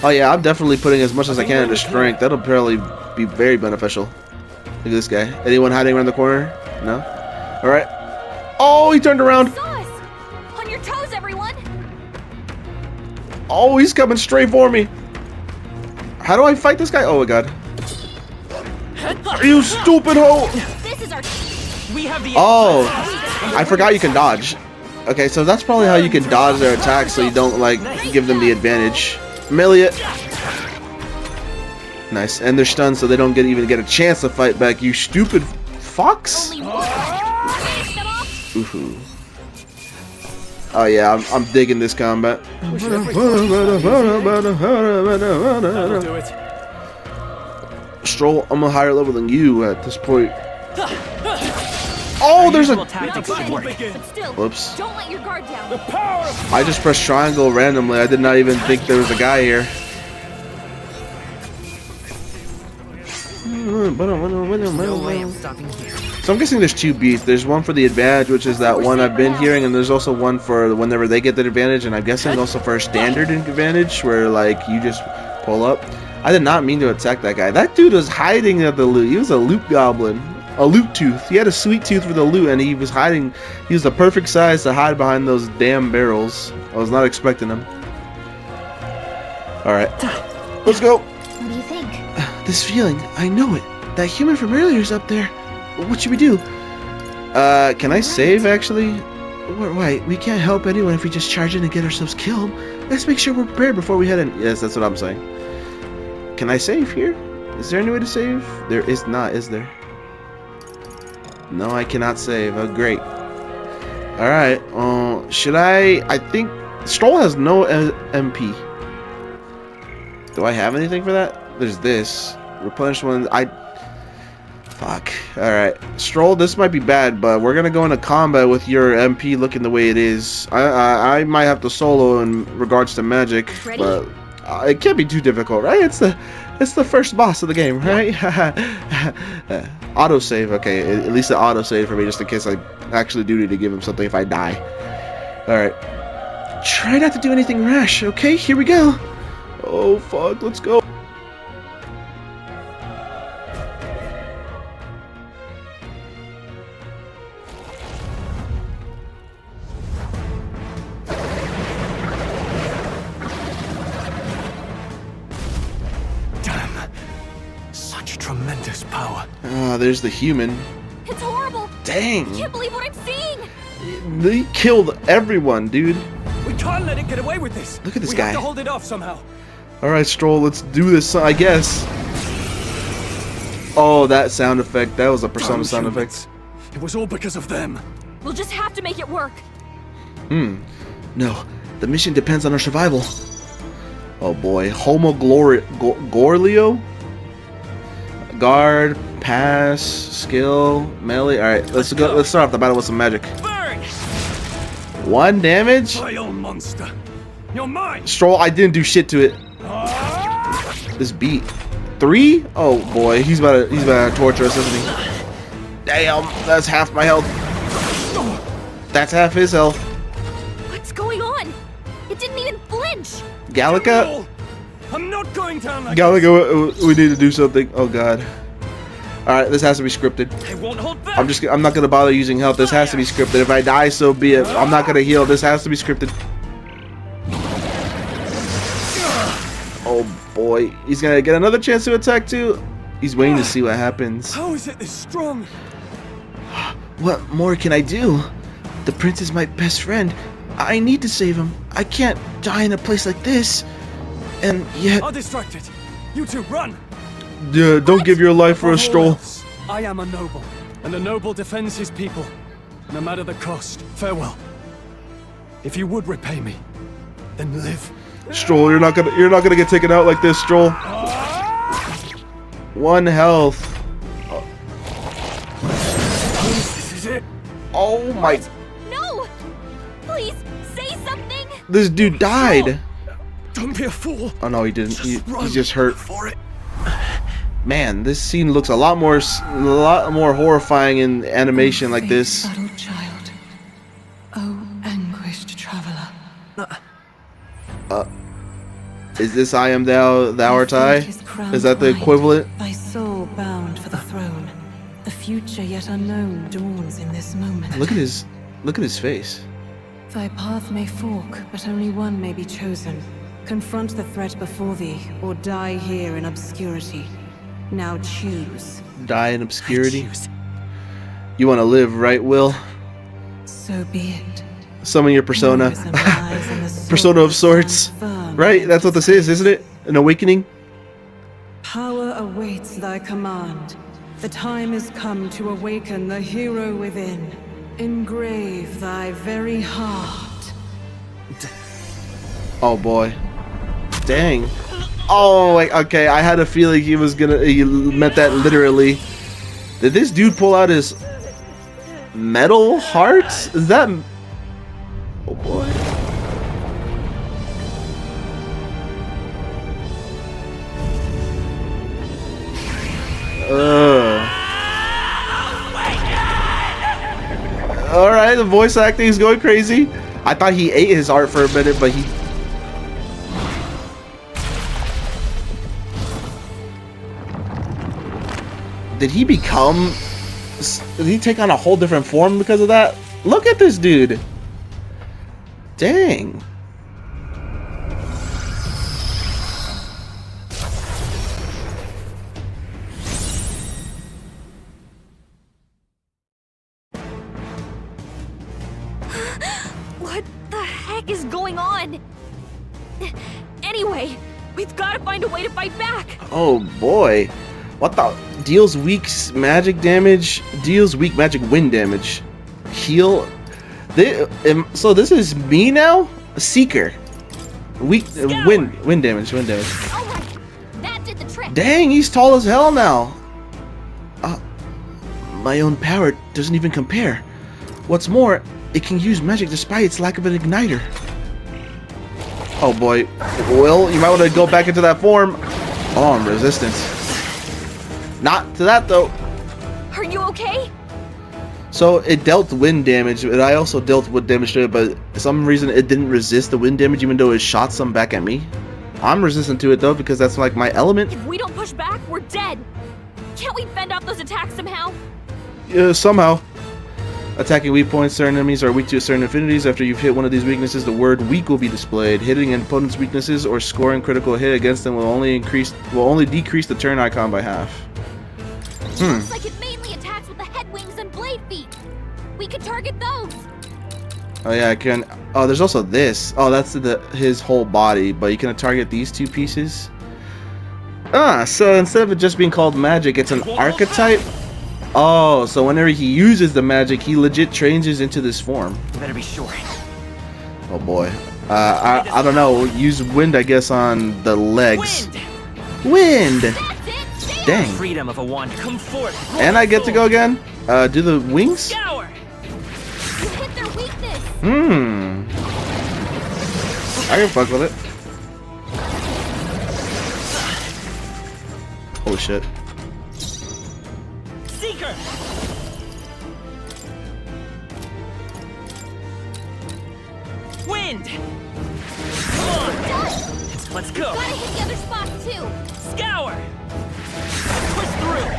Oh yeah, I'm definitely putting as much as I can into strength. That'll probably be very beneficial. Look at this guy. Anyone hiding around the corner? No? Alright. Oh, he turned around. On your toes, everyone. Oh, he's coming straight for me. How do I fight this guy? Oh my god. You stupid hoe. This is our... We have the... Oh, I forgot you can dodge. Okay, so that's probably how you can dodge their attacks so you don't like give them the advantage. Melee it. Nice, and they're stunned so they don't even get a chance to fight back. You stupid fox. Ooh. Oh yeah, I'm digging this combat. Stroll, I'm a higher level than you at this point. Oh, there's a... Whoops. Don't let your guard down. I just pressed triangle randomly. I did not even think there was a guy here. So I'm guessing there's 2 beats. There's one for the advantage, which is that one I've been hearing, and there's also one for whenever they get the advantage, and I'm guessing also for a standard advantage where like you just pull up. I did not mean to attack that guy. That dude was hiding at the loot. He was a loot goblin. A loot tooth. He had a sweet tooth for the loot, and he was hiding. He was the perfect size to hide behind those damn barrels. I was not expecting him. Alright. Let's go. What do you think? This feeling, I know it. That human from earlier is up there. What should we do? Can I save, actually? Wait, we can't help anyone if we just charge in and get ourselves killed. Let's make sure we're prepared before we head in. Yes, that's what I'm saying. Can I save here? Is there any way to save? There is not, is there? No, I cannot save. Oh, great. Alright, should I think... Stroll has no MP. Do I have anything for that? There's this. Replenish one. Fuck. Alright. Stroll, this might be bad, but we're gonna go into combat with your MP looking the way it is. I might have to solo in regards to magic, but it can't be too difficult, right? It's the first boss of the game, right? Autosave, okay. At least an autosave for me, just in case I actually do need to give him something if I die. Alright. Try not to do anything rash, okay? Here we go. Oh, fuck. Let's go. Tremendous power. Ah, there's the human. It's horrible. Dang. I can't believe what I'm seeing. They killed everyone, dude. We can't let it get away with this. Look at this we guy. have to hold it off somehow. Alright, Stroll, let's do this, I guess. Oh, that sound effect. That was a Persona sound effect. It was all because of them. We'll just have to make it work. No, the mission depends on our survival. Oh boy. Homo Gorlio? Guard, pass, skill, melee. Alright, let's go. Let's start off the battle with some magic. Burn! 1 damage? Vile monster. You're mine! Stroll, I didn't do shit to it. This beat. 3? Oh boy, he's about to torture us, isn't he? Damn, that's half my health. That's half his health. What's going on? It didn't even flinch. Gallica? I'm not going down like Gallica, we need to do something. Oh god. Alright, this has to be scripted. I won't hold back. I'm not gonna bother using health. This has to be scripted. If I die, so be it. I'm not gonna heal. This has to be scripted. Oh boy. He's gonna get another chance to attack too. He's waiting to see what happens. How is it this strong? What more can I do? The prince is my best friend. I need to save him. I can't die in a place like this. And yet... I'll distract it. You two, run! Yeah, don't give your life for a Stroll. I am a noble, and a noble defends his people, no matter the cost. Farewell. If you would repay me, then live. Stroll, you're not gonna get taken out like this, Stroll. 1 health. This is it. Oh my. No! Please, say something! This dude died. Don't be a fool. Oh no, he didn't. He's just hurt. For it. Man, this scene looks a lot more horrifying in animation like this. Subtle child. Oh, anguished traveler. Is this I am thou art I? Is that the equivalent? Thy soul bound for the throne. The future yet unknown dawns in this moment. Look at his face. Thy path may fork, but only one may be chosen. Confront the threat before thee, or die here in obscurity. Now choose. Die in obscurity? You want to live, right, Will? So be it. Summon your persona. Persona of sorts. Right? That's what this is, isn't it? An awakening? Power awaits thy command. The time is come to awaken the hero within. Engrave thy very heart. Oh boy. Dang. Oh, like, okay, I had a feeling he meant that literally. Did this dude pull out his metal heart? Is that... Oh boy. Alright, the voice acting is going crazy. I thought he ate his heart for a minute, but he... Did he become... Did he take on a whole different form because of that? Look at this dude. Dang. What the heck is going on? Anyway, we've got to find a way to fight back. Oh boy. What the? Deals weak magic damage. Deals weak magic wind damage. Heal. So this is me now? Seeker. Weak wind damage. Wind damage. Alright, that did the trick. Dang, he's tall as hell now. My own power doesn't even compare. What's more, it can use magic despite its lack of an igniter. Oh boy. Well, you might want to go back into that form. Oh, I'm resistant. Not to that though. Are you okay? So it dealt wind damage, and I also dealt wind damage to it, but for some reason it didn't resist the wind damage even though it shot some back at me. I'm resistant to it though because that's like my element. If we don't push back, we're dead. Can't we fend off those attacks somehow? Somehow. Attacking weak points, certain enemies are weak to certain affinities. After you've hit one of these weaknesses, the word weak will be displayed. Hitting an opponent's weaknesses or scoring critical hit against them will only decrease the turn icon by half. Looks like it mainly attacks with the head wings and blade feet. We could target those. Oh yeah, I can. Oh, there's also this. Oh, that's his whole body, but you can target these two pieces. So instead of it just being called magic, it's an archetype. Oh, so whenever he uses the magic, he legit changes into this form. You better be sure. Oh boy. I don't know. Use wind, I guess, on the legs. Wind. Dang. Freedom of a wanderer. Come forth. And I get to go again. Do the wings? Scour. You hit their weakness. I can fuck with it. Oh shit. Seeker. Wind. Come on. Let's go. Gotta hit the other spots too. Scour. Push through.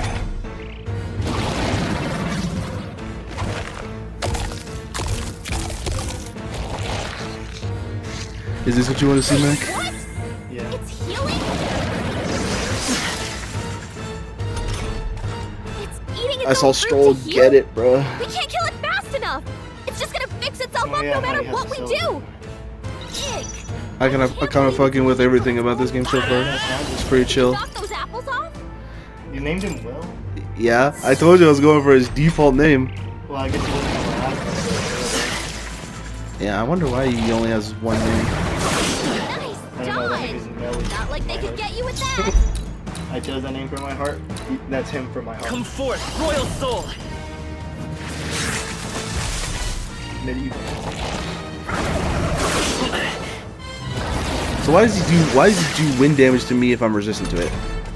Is this what you want to see, Mac? What? Yeah. It's healing? It's eating its I saw own Stroll fruit to get heal? it, bro. We can't kill it fast enough. It's just gonna fix itself up no matter what we do. Ick. I'm kind of fucking with everything about this game so far. It's pretty chill. Knock those apples off? You named him Will? Yeah, I told you I was going for his default name. Well, I guess he doesn't have a last name. Yeah, I wonder why he only has one name. Nice dodge. Not like they could get you with that. I chose that name from my heart. That's him from my heart. Come forth, royal soul! Medieval. So why does he do wind damage to me if I'm resistant to it?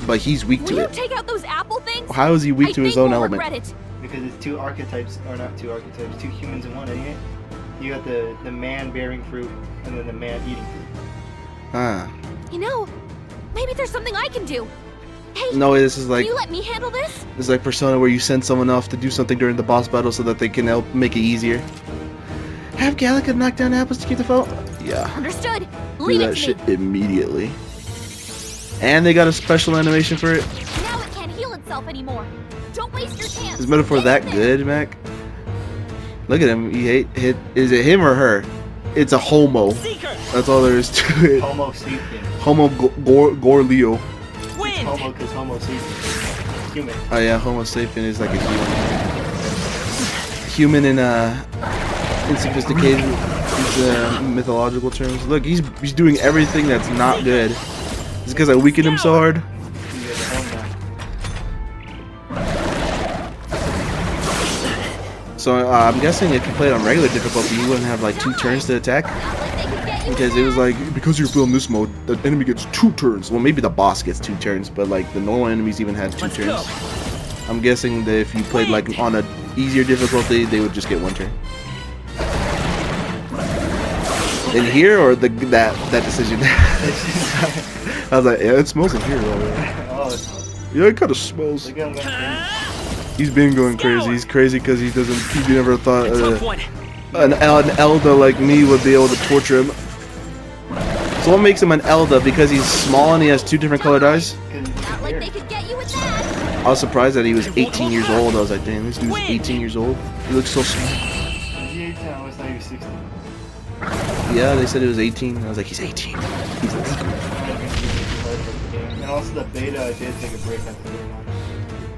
But he's weak Will to you it. take out those apple things? How is he weak to his own element? Because it's two archetypes, or not two archetypes, two humans in one, ain't it? You got the man bearing fruit, and then the man eating fruit. Ah. You know, maybe there's something I can do. Hey, No, this is like can you let me handle this? this is like Persona where you send someone off to do something during the boss battle so that they can help make it easier. Have Gallica knock down apples to keep the phone. Yeah. Understood. Do Leave it that to shit me. immediately. And they got a special animation for it. Now it can't heal itself anymore. Don't waste your chance. Is Metaphor that good, Mac? Look at him. He hit. Is it him or her? It's a homo. That's all there is to it. Homo sapien. Homo Gorleo. It's homo because homo sapien. Human. Oh yeah, Homo sapien is like a human in sophisticated mythological terms. Look, he's doing everything that's not good. It's because I weakened him so hard. So I'm guessing if you played on regular difficulty, you wouldn't have like 2 turns to attack. Because it was like, because you're playing this mode, the enemy gets 2 turns. Well, maybe the boss gets 2 turns, but like the normal enemies even had 2 turns. I'm guessing that if you played like on a easier difficulty, they would just get 1 turn. In here or that decision? I was like, yeah, it smells in here already. Yeah, it kind of smells. He's been going crazy. He's crazy because he never thought an Elder like me would be able to torture him. So what makes him an Elder? Because he's small and he has 2 different colored eyes? Not like they could get you with that. I was surprised that he was 18 years old. I was like, damn, this dude's 18 years old. He looks so small. I always thought he was 16. Yeah, they said it was 18. I was like, he's 18. He's legal. And also the beta, I did take a break after doing that.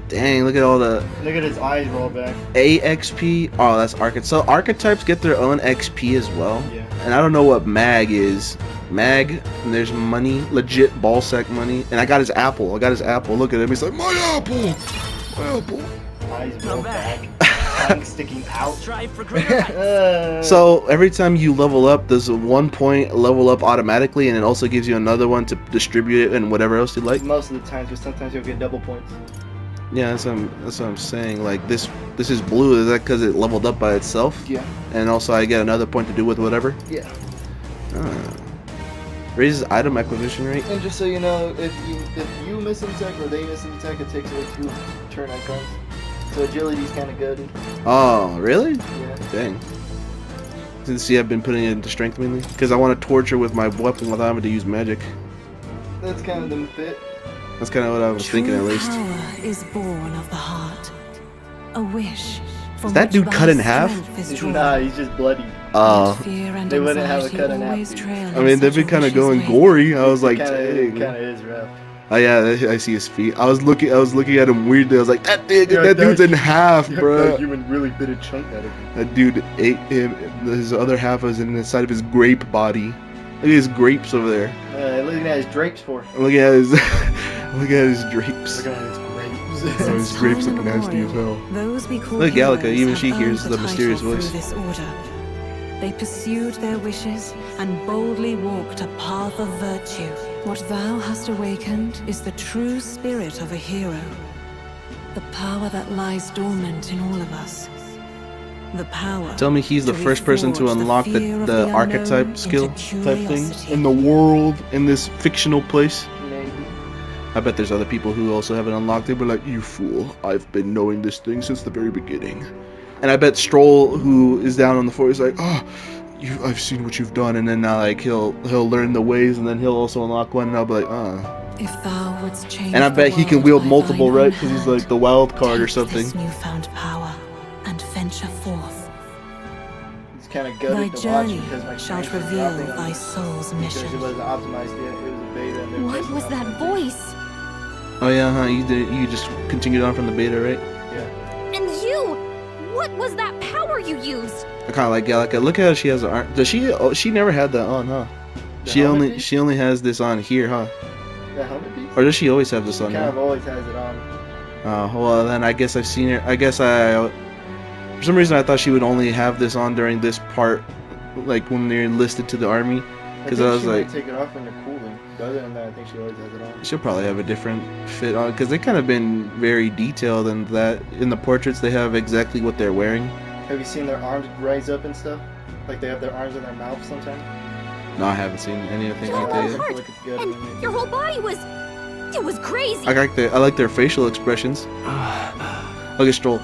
Dang, look at all the... Look at his eyes roll back. AXP? Oh, that's archetypes. So archetypes get their own XP as well. Yeah. And I don't know what mag is. Mag, and there's money, legit ballsack money. And I got his apple. Look at him. He's like, my apple! My apple! Eyes roll back. Tongue sticking out. Strive for greater So every time you level up, there's a 1 point level up automatically, and it also gives you another one to distribute it and whatever else you like. Most of the times, but sometimes you'll get double points. Yeah, that's what I'm saying. Like this is blue. Is that because it leveled up by itself? Yeah. And also I get another point to do with whatever. Yeah. Raises item acquisition rate. And just so you know, if you miss an attack or they miss an attack, it takes away 2 turn icons. So agility's kind of goated. Oh, really? Yeah. Dang. See, I've been putting it into strength mainly because I want to torture with my weapon without having to use magic. That's kind of the fit. That's kind of what I was thinking at least. Power is born of the heart. A wish. Is that dude cut in half? Nah, he's just bloody. Oh. They wouldn't have a cut in half. I mean, they've been kind of going gory. I was like, dang. Kind of is rough. Oh yeah, I see his feet. I was looking at him weirdly. I was like, that dude's in half, bro. That human really bit a chunk out of him. That dude ate him. His other half was inside of his grape body. Look at his grapes over there. Looking at his drapes for. Look at his drapes. Look at his grapes. Oh, his grapes look nasty as hell. Those we call Look at Gallica, heroes even have she hears earned the mysterious title voice. through this order. They pursued their wishes and boldly walked a path of virtue. What thou hast awakened is the true spirit of a hero. The power that lies dormant in all of us. The power. Tell me he's the to first person to reforge the unlock fear of the the archetype unknown skill into type thing curiosity. in the world, in this fictional place. Maybe. I bet there's other people who also haven't unlocked it, but like, you fool, I've been knowing this thing since the very beginning. And I bet Stroll, who is down on the floor, is like, oh, I've seen what you've done, and then now like he'll learn the ways, and then he'll also unlock one, and I'll be like, If thou wouldst change And I the bet he can world wield by multiple, thine right? own Because he's hand, like the wild card or something. this newfound power and venture forth. It's kind of Thy gutted to watch journey because my shalt strength is reveal dropping on thy me soul's because mission. it wasn't optimized yet. It was a beta. And What was that voice? Oh yeah, huh? You just continued on from the beta, right? Yeah. And you! What was that power you used? I kind of like Gallica. Look at how she has the arm. Does she? Oh, she never had that on, huh? The She helmet only piece? she only has this on here, huh? The helmet piece? Or does she always have this on? Kind of always has it on. Well, then I guess I've seen her. I guess for some reason I thought she would only have this on during this part, like when they're enlisted to the army. Because I was like, take it off when they're cooling. But other than that, I think she always has it on. she'll probably have a different fit on. Because they kind of been very detailed in that. In the portraits, they have exactly what they're wearing. Have you seen their arms rise up and stuff? Like they have their arms in their mouth sometimes. No, I haven't seen anything Your like whole that. heart and your whole body was... It was crazy. I like their facial expressions. Look at Stroll.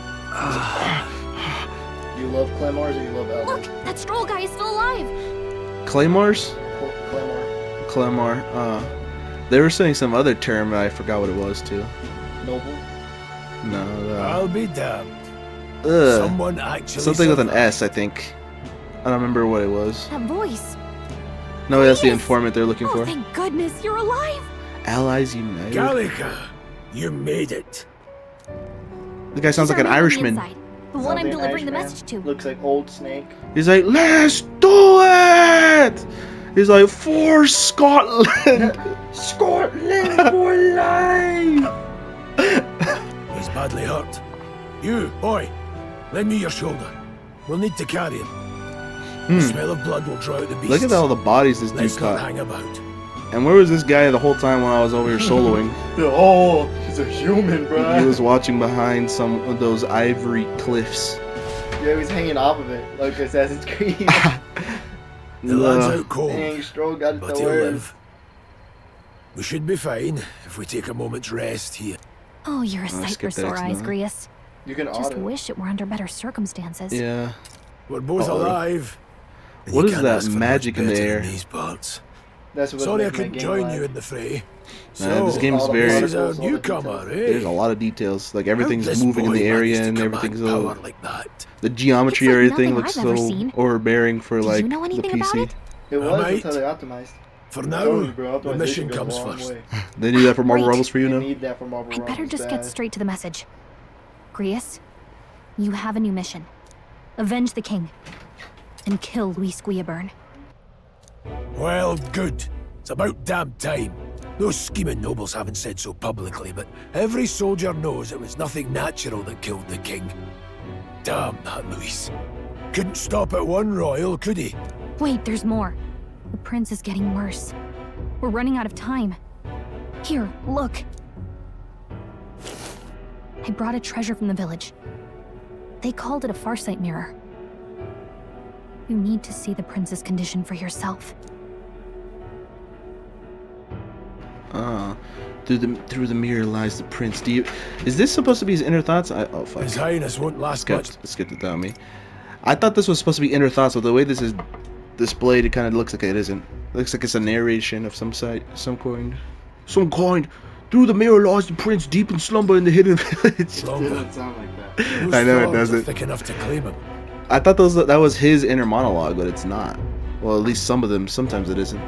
You love Claymores or you love Elder? Look, that Stroll guy is still alive. Claymores? Claymore. Claymore. They were saying some other term, I forgot what it was too. Noble? No. I'll be damned. Someone actually something with an S, I think. I don't remember what it was. That voice. No, that's the informant they're looking Oh, for. thank goodness you're alive. Allies United. Gallica, you made it. The guy sounds like an Irishman. The one I'm delivering the message to. Looks like old Snake. He's like, let's do it! He's like, for Scotland! Scotland for life! He's badly hurt. You, boy, lend me your shoulder. We'll need to carry him. The smell of blood will draw out the beast. Look at all the bodies this dude Let's not caught. hang about. And where was this guy the whole time when I was over here soloing? Oh, he's a human, bro. He was watching behind some of those ivory cliffs. Yeah, he was hanging off of it, like Assassin's Creed. The lad's out cold, Dang, Stroll got but the he'll word. live. We should be fine if we take a moment's rest here. Oh, you're a sight for sore eyes, Grius. You can Just auto. wish it were under better circumstances. Yeah. We're both alive. and What you is can't that ask for much magic in the better air? These parts. That's what Sorry I makes my couldn't game join live. you in the fray. Man, this game is all the very. This is our particles, all the newcomer, details. eh? There's a lot of details. Like How'd everything's this moving in boy the area manage and to everything's command so. power like that? The geometry, It's like everything nothing looks I've ever so seen. overbearing for Did like you know the anything about PC. it? It I was might. until they optimized. For I'm now, telling you, bro, the optimization mission goes a comes long first. way. They do that for Marvel Wait. Rebels for you They now. need that for Marvel I'd better Rebels just bad. get straight to the message. Grius, you have a new mission. Avenge the king. And kill Luis Guillaburn. Well, good. It's about damn time. Those scheming nobles haven't said so publicly, but every soldier knows it was nothing natural that killed the king. Damn that Luis. Couldn't stop at one royal, could he? Wait, there's more. The prince is getting worse. We're running out of time. Here, look. I brought a treasure from the village. They called it a farsight mirror. You need to see the prince's condition for yourself. Through the mirror lies the prince. Is this supposed to be his inner thoughts? Oh fuck. His Highness won't last much. Skip it without me. I thought this was supposed to be inner thoughts, but the way this is displayed, it kind of looks like it isn't. It looks like it's a narration of some kind. Some kind. Through the mirror lies the prince, deep in slumber in the hidden village. It doesn't sound like that. Those I know it thorns are doesn't. thick enough to claim him. I thought that was his inner monologue, but it's not. Well, at least some of them. Sometimes it isn't.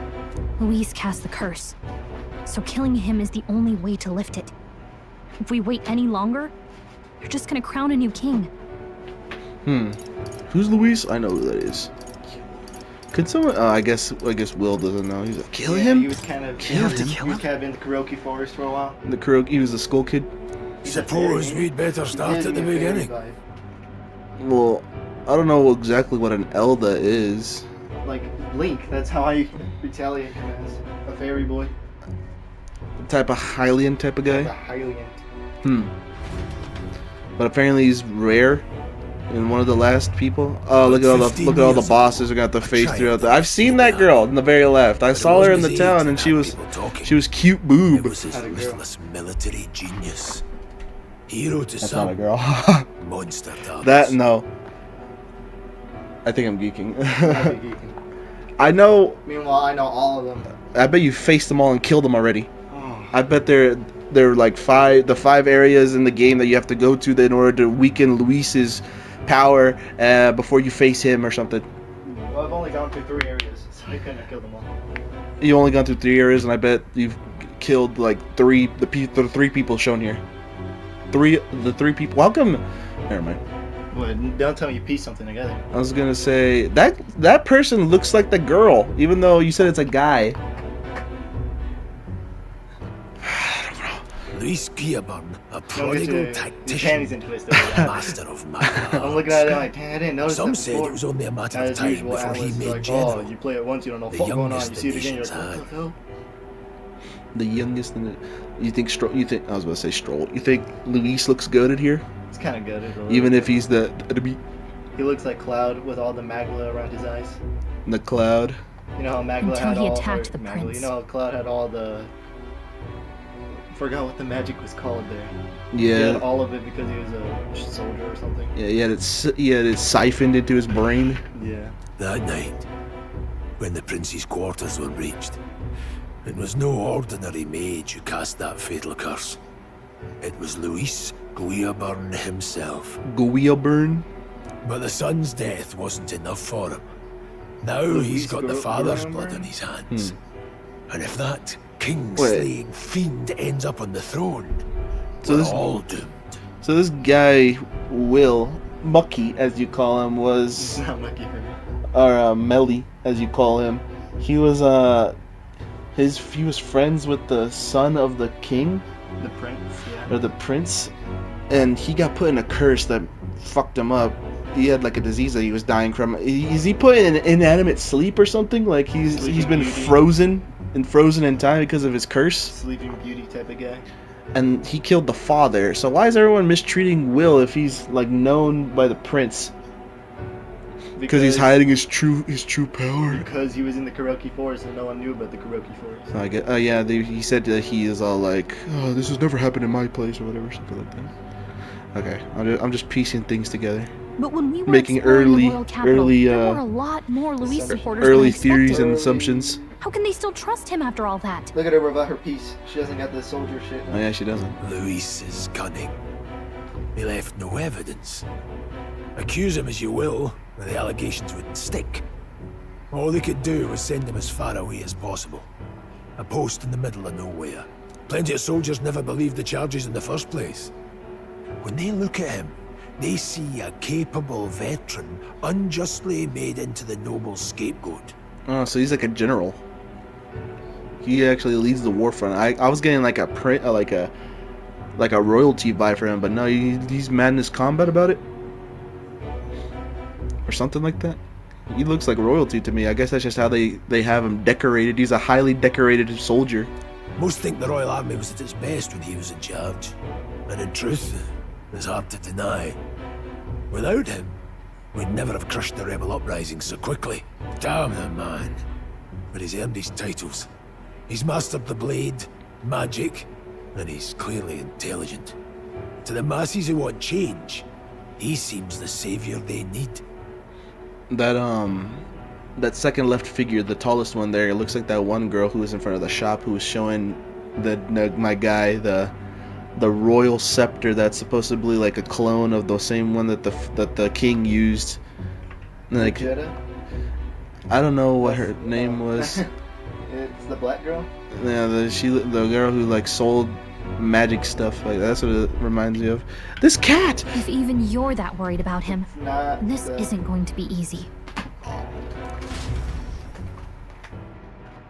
Luis cast the curse. So killing him is the only way to lift it. If we wait any longer, you're just gonna crown a new king. Who's Luis? I know who that is. Could someone? I guess Will doesn't know. He's like, kill him. He was kind of Kill him? He was kind of in the Kuroki Forest for a while. The Kurok, he was a school kid. Suppose we'd better start at the beginning. Well, I don't know exactly what an Elda is. Like Link, that's how I retaliate him as a fairy boy. Type of Hylian type of guy. A Hylian. But apparently he's rare. And one of the last people. Oh, look at all the bosses who got the face throughout. I've seen that girl in the very left. I saw her in the town, and she was cute boob. It was his ruthless military genius. Hero to That's some, not a girl. monster to others. That no. I think I'm geeking. I know. Meanwhile, I know all of them. I bet you faced them all and killed them already. I bet they're like the five areas in the game that you have to go to in order to weaken Luis's power before you face him or something. Well, I've only gone through 3 areas, so I couldn't have killed them all. You only gone through 3 areas, and I bet you've killed like the 3 people shown here. The three people. How come? Never mind. Well, don't tell me you pieced something together. I was gonna say that person looks like the girl, even though you said it's a guy. Luis Guillaburn, a Don't get prodigal your tactician, panties in twist over that. master of magic. I'm looking at it like, dang, I didn't notice Some that said before. it was only a matter of As time usual, before he Atlas is made like, general. oh, you play it once, you don't know The what's going on. You youngest see it the again, you're nations like, what the hell? The youngest in it. You think you think I was about to say Stroll. You think Luis looks goated here? It's kind of good. Even if he's the enemy. He looks like Cloud with all the magla around his eyes. The cloud. You know how Magla Until had he all attacked the Magla, prince. You know how Cloud had all the. Forgot what the magic was called there. He Yeah. had all of it because he was a soldier or something. Yeah, he had it siphoned into his brain. Yeah. That night, when the prince's quarters were reached, it was no ordinary mage who cast that fatal curse. It was Luis Guillaburn himself. Guillaburn? But the son's death wasn't enough for him. Now he's got the father's blood on his hands. And if that king-slaying fiend ends up on the throne, we're all doomed. So this guy, Will, Mucky, as you call him, was... Not Mucky for me. Or Melly, as you call him. He was, he was friends with the son of the king? The prince, yeah. Or the prince. And he got put in a curse that fucked him up. He had like a disease that he was dying from. Is he put in inanimate sleep or something? Like he's been frozen in time because of his curse? Sleeping Beauty type of guy. And he killed the father. So why is everyone mistreating Will if he's like known by the prince? Because he's hiding his true power. Because he was in the Kuroki Forest and no one knew about the Kuroki Forest. So I get, yeah, he said that he is all like, oh, this has never happened in my place or whatever, something like that. Okay, I'm just piecing things together. But when we were Making exploring early, the royal capital, early, there were a lot more Luis supporters early than I theories expected. and assumptions. How can they still trust him after all that? Look at her without her piece. She doesn't got the soldier shit. Oh yeah, she doesn't. Luis is cunning. He left no evidence. Accuse him as you will, the allegations wouldn't stick. All they could do was send him as far away as possible. A post in the middle of nowhere. Plenty of soldiers never believed the charges in the first place. When they look at him, they see a capable veteran unjustly made into the noble's scapegoat. Oh, so he's like a general. He actually leads the war front. I was getting like a royalty vibe for him, but no, he's madness combat about it, or something like that. He looks like royalty to me. I guess that's just how they have him decorated. He's a highly decorated soldier. Most think the Royal Army was at its best when he was in charge, and in truth, it's hard to deny. Without him, we'd never have crushed the rebel uprising so quickly. Damn the man. But he's earned his titles. He's mastered the blade, magic, and he's clearly intelligent. To the masses who want change, he seems the savior they need. That second left figure, the tallest one there, it looks like that one girl who was in front of the shop who was showing my guy the royal scepter that's supposedly like a clone of the same one that the king used. Like, I don't know what her name was. It's the black girl? Yeah, the girl who like sold magic stuff. Like that's what it reminds me of. This cat. If even you're that worried about him, this the- isn't going to be easy.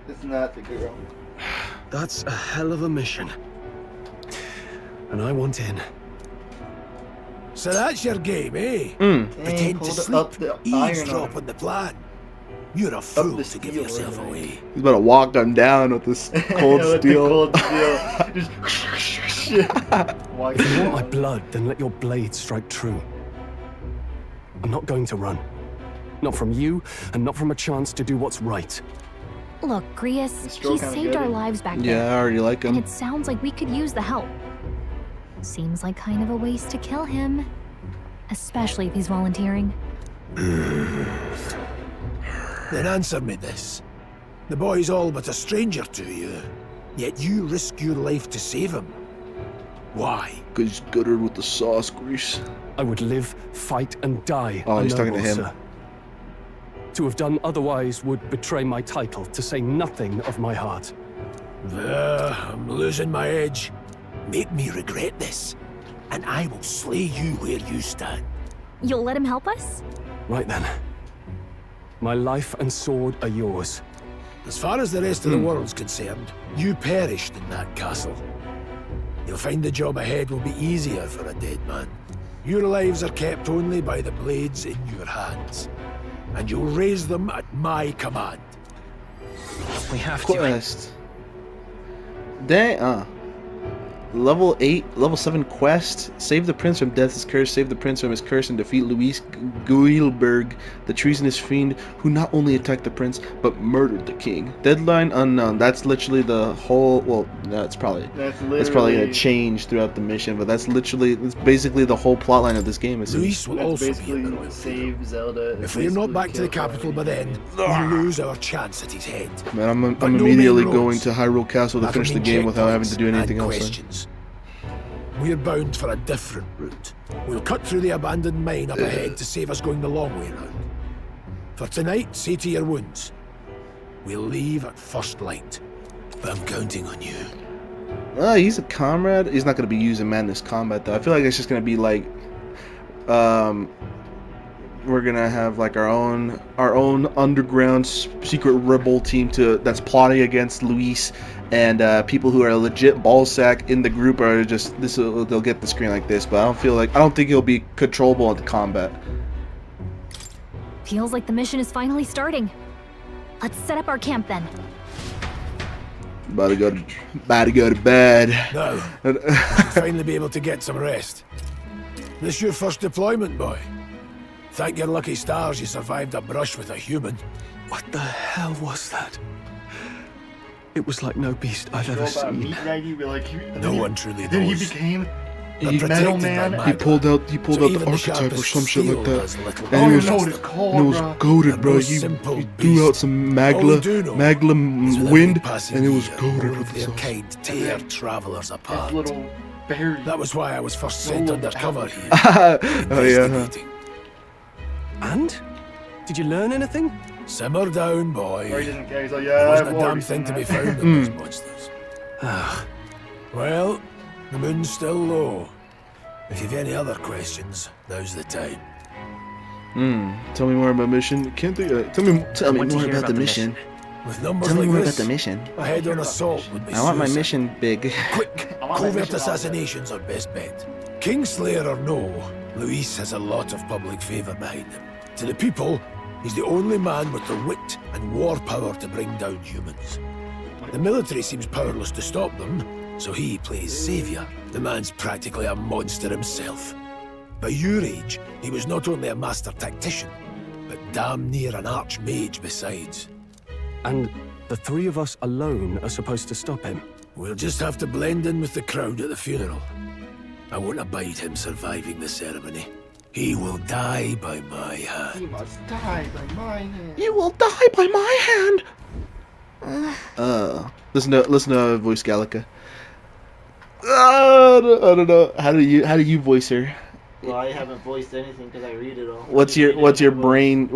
It's not the girl. That's a hell of a mission. And I want in. So that's your game, eh? Pretend to sleep, eavesdrop on the plan. You're a fool to give yourself away. He's about to walk them down with this cold With the steel. cold steel. Just If you want my blood, then let your blade strike true. I'm not going to run. Not from you, and not from a chance to do what's right. Look, Grius, he saved our lives back there. Yeah, I already like him. And it sounds like we could use the help. Seems like kind of a waste to kill him. Especially if he's volunteering. Then answer me this. The boy's all but a stranger to you, yet you risk your life to save him. Why? Because he's gutted with the sauce grease. I would live, fight, and die. Oh, a he's talking to noble, him. sir. To have done otherwise would betray my title, to say nothing of my heart. I'm losing my edge. Make me regret this, and I will slay you where you stand. You'll let him help us? Right then. My life and sword are yours. As far as the rest of the world's concerned, you perished in that castle. You'll find the job ahead will be easier for a dead man. Your lives are kept only by the blades in your hands. And you'll raise them at my command. We have Quest. Dang, Level 8, level 7 quest. Save the prince from death's curse. Save the prince from his curse and defeat Luis Guilberg, the treasonous fiend who not only attacked the prince but murdered the king. Deadline unknown. That's literally the whole. Well, no, it's probably gonna change throughout the mission, but that's basically the whole plotline of this game. Luis will also be in the royal save Zelda. If we're not back to the capital by then, we'll lose our chance at his head. Man, I'm immediately going to Hyrule Castle to finish the game without having to do anything else. We're bound for a different route. We'll cut through the abandoned mine up ahead to save us going the long way round. For tonight, see to your wounds. We'll leave at first light. But I'm counting on you. He's a comrade. He's not going to be using Madness Combat, though. I feel like it's just going to be like... we're going to have like our own underground secret rebel team that's plotting against Luis. And people who are legit ballsack in the group are just they'll get the screen like this, but I don't think he'll be controllable at the combat. Feels like the mission is finally starting. Let's set up our camp then. About to go to bed. Now, you should finally be able to get some rest. This your first deployment, boy? Thank your lucky stars you survived a brush with a human. What the hell was that? It was like no beast I've ever seen. No one truly knows. Then he became the They're Metal protected Man. by He pulled out the archetype or some shit like that, and it was goated, bro. He threw out some magla wind, and it was goated with their kind tear travelers apart. That was why I was first sent undercover here. Oh yeah. And? Did you learn anything? Simmer down, boy. Or he doesn't care. He's like, There yeah, wasn't I've a damn already thing seen to be that. found in those monsters. Well, the moon's still low. If you've any other questions, now's the time. Tell me more about mission. Tell me more about the mission. With numbers Tell me like more this, about the mission. a head-on assault would be I want my suicide. mission big. Quick, covert assassinations are best bet. Kingslayer or no, Luis has a lot of public favour behind him. To the people, he's the only man with the wit and war power to bring down humans. The military seems powerless to stop them, so he plays saviour. The man's practically a monster himself. By your age, he was not only a master tactician, but damn near an archmage besides. And the three of us alone are supposed to stop him? We'll just have to blend in with the crowd at the funeral. I won't abide him surviving the ceremony. He will die by my hand. He must die by my hand. You will die by my hand. Listen to voice Gallica. I don't know. How do you voice her? Well, I haven't voiced anything because I read it all. What's your brain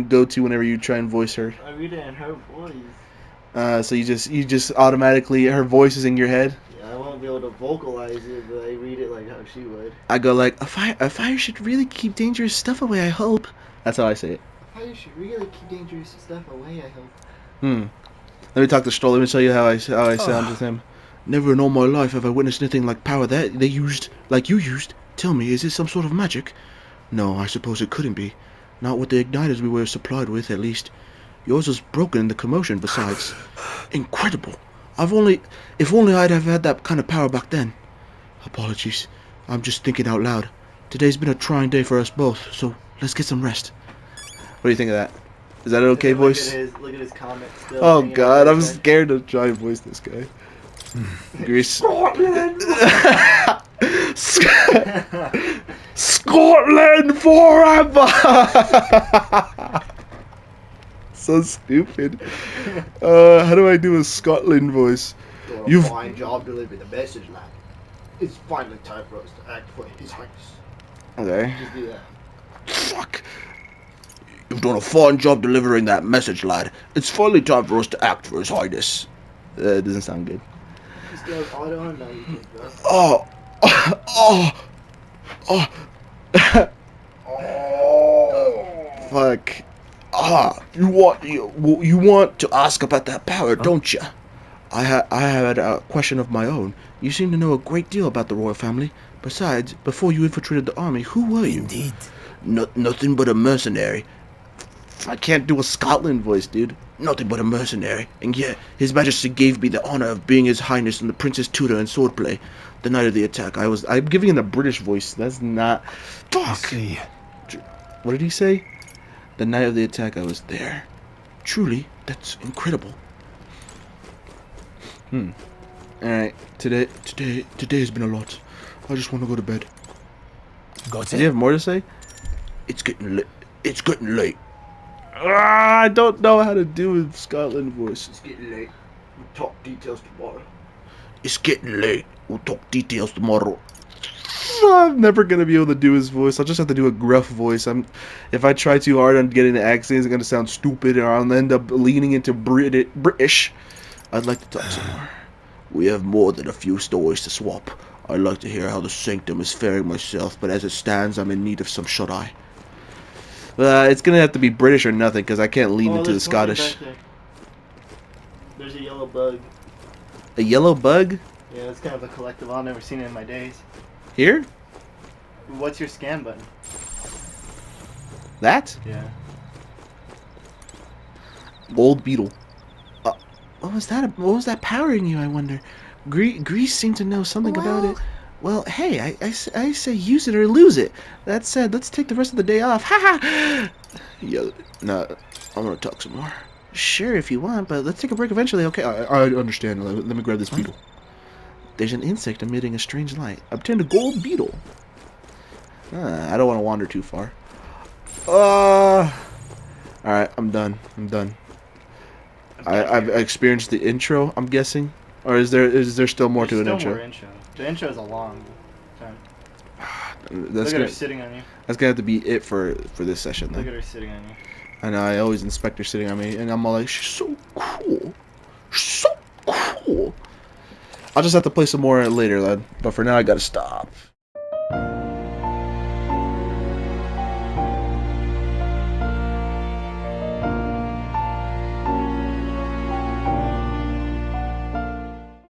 go to whenever you try and voice her? I read it in her voice. So you just automatically, her voice is in your head. Yeah, I won't be able to vocalize it, but I read it like how she would. I go like, a fire should really keep dangerous stuff away, I hope. That's how I say it. A fire should really keep dangerous stuff away, I hope. Let me talk to Stroll. Let me tell you how I sound with him. Never in all my life have I witnessed anything like power that they used, like you used. Tell me, is this some sort of magic? No, I suppose it couldn't be. Not with the igniters we were supplied with, at least. Yours was broken in the commotion, besides. Incredible. If only I'd have had that kind of power back then. Apologies. I'm just thinking out loud. Today's been a trying day for us both, so let's get some rest. What do you think of that? Is that an okay voice? Look at his comments still. Oh god, I'm scared to try and voice this guy. Greece. Scotland forever! So stupid. How do I do a Scotland voice? You've fine job delivering the message, lad. It's finally time for us to act for His Highness. Okay. Just do that. Fuck. You've done a fine job delivering that message, lad. It's finally time for us to act for His Highness. It doesn't sound good. Fuck. You want to ask about that power, don't you? I had a question of my own. You seem to know a great deal about the royal family. Besides, before you infiltrated the army, who were you? Indeed. Nothing but a mercenary. I can't do a Scotland voice, dude. Nothing but a mercenary. And yet, His Majesty gave me the honor of being His Highness and the Prince's tutor in swordplay. The night of the attack, I'm giving him the British voice. That's not... Fuck! I see. What did he say? The night of the attack, I was there. Truly, that's incredible. Alright, today has been a lot. I just want to go to bed. Got it? Do you have more to say? It's getting late. It's getting late. I don't know how to do a Scotland voice. It's getting late. We'll talk details tomorrow. It's getting late. We'll talk details tomorrow. I'm never gonna be able to do his voice. I'll just have to do a gruff voice. If I try too hard on getting the accent, it's gonna sound stupid, or I'll end up leaning into British. I'd like to talk some more. We have more than a few stories to swap. I'd like to hear how the Sanctum is faring myself, but as it stands, I'm in need of some shut-eye. It's gonna have to be British or nothing, because I can't lean into the Scottish. There's a yellow bug. A yellow bug? Yeah, it's kind of a collective. I've never seen it in my days. Here? What's your scan button? That? Yeah. Gold beetle. What was that? What was that powering you, I wonder? Greece seemed to know something about it. Well, hey, I say use it or lose it. That said, let's take the rest of the day off. Ha ha! Yeah, no, I'm gonna talk some more. Sure, if you want, but let's take a break eventually, okay? I understand. Let me grab this beetle. There's an insect emitting a strange light. Obtained a gold beetle. I don't want to wander too far. Alright, I'm done. I've experienced the intro, I'm guessing. Or is there still more to an intro? More intro. The intro is a long time. Look at her sitting on you. That's gonna have to be it for this session then. Look at her sitting on you. I know, I always inspect her sitting on me, and I'm all like, she's so cool. So cool. I'll just have to play some more later, lad. But for now, I gotta stop.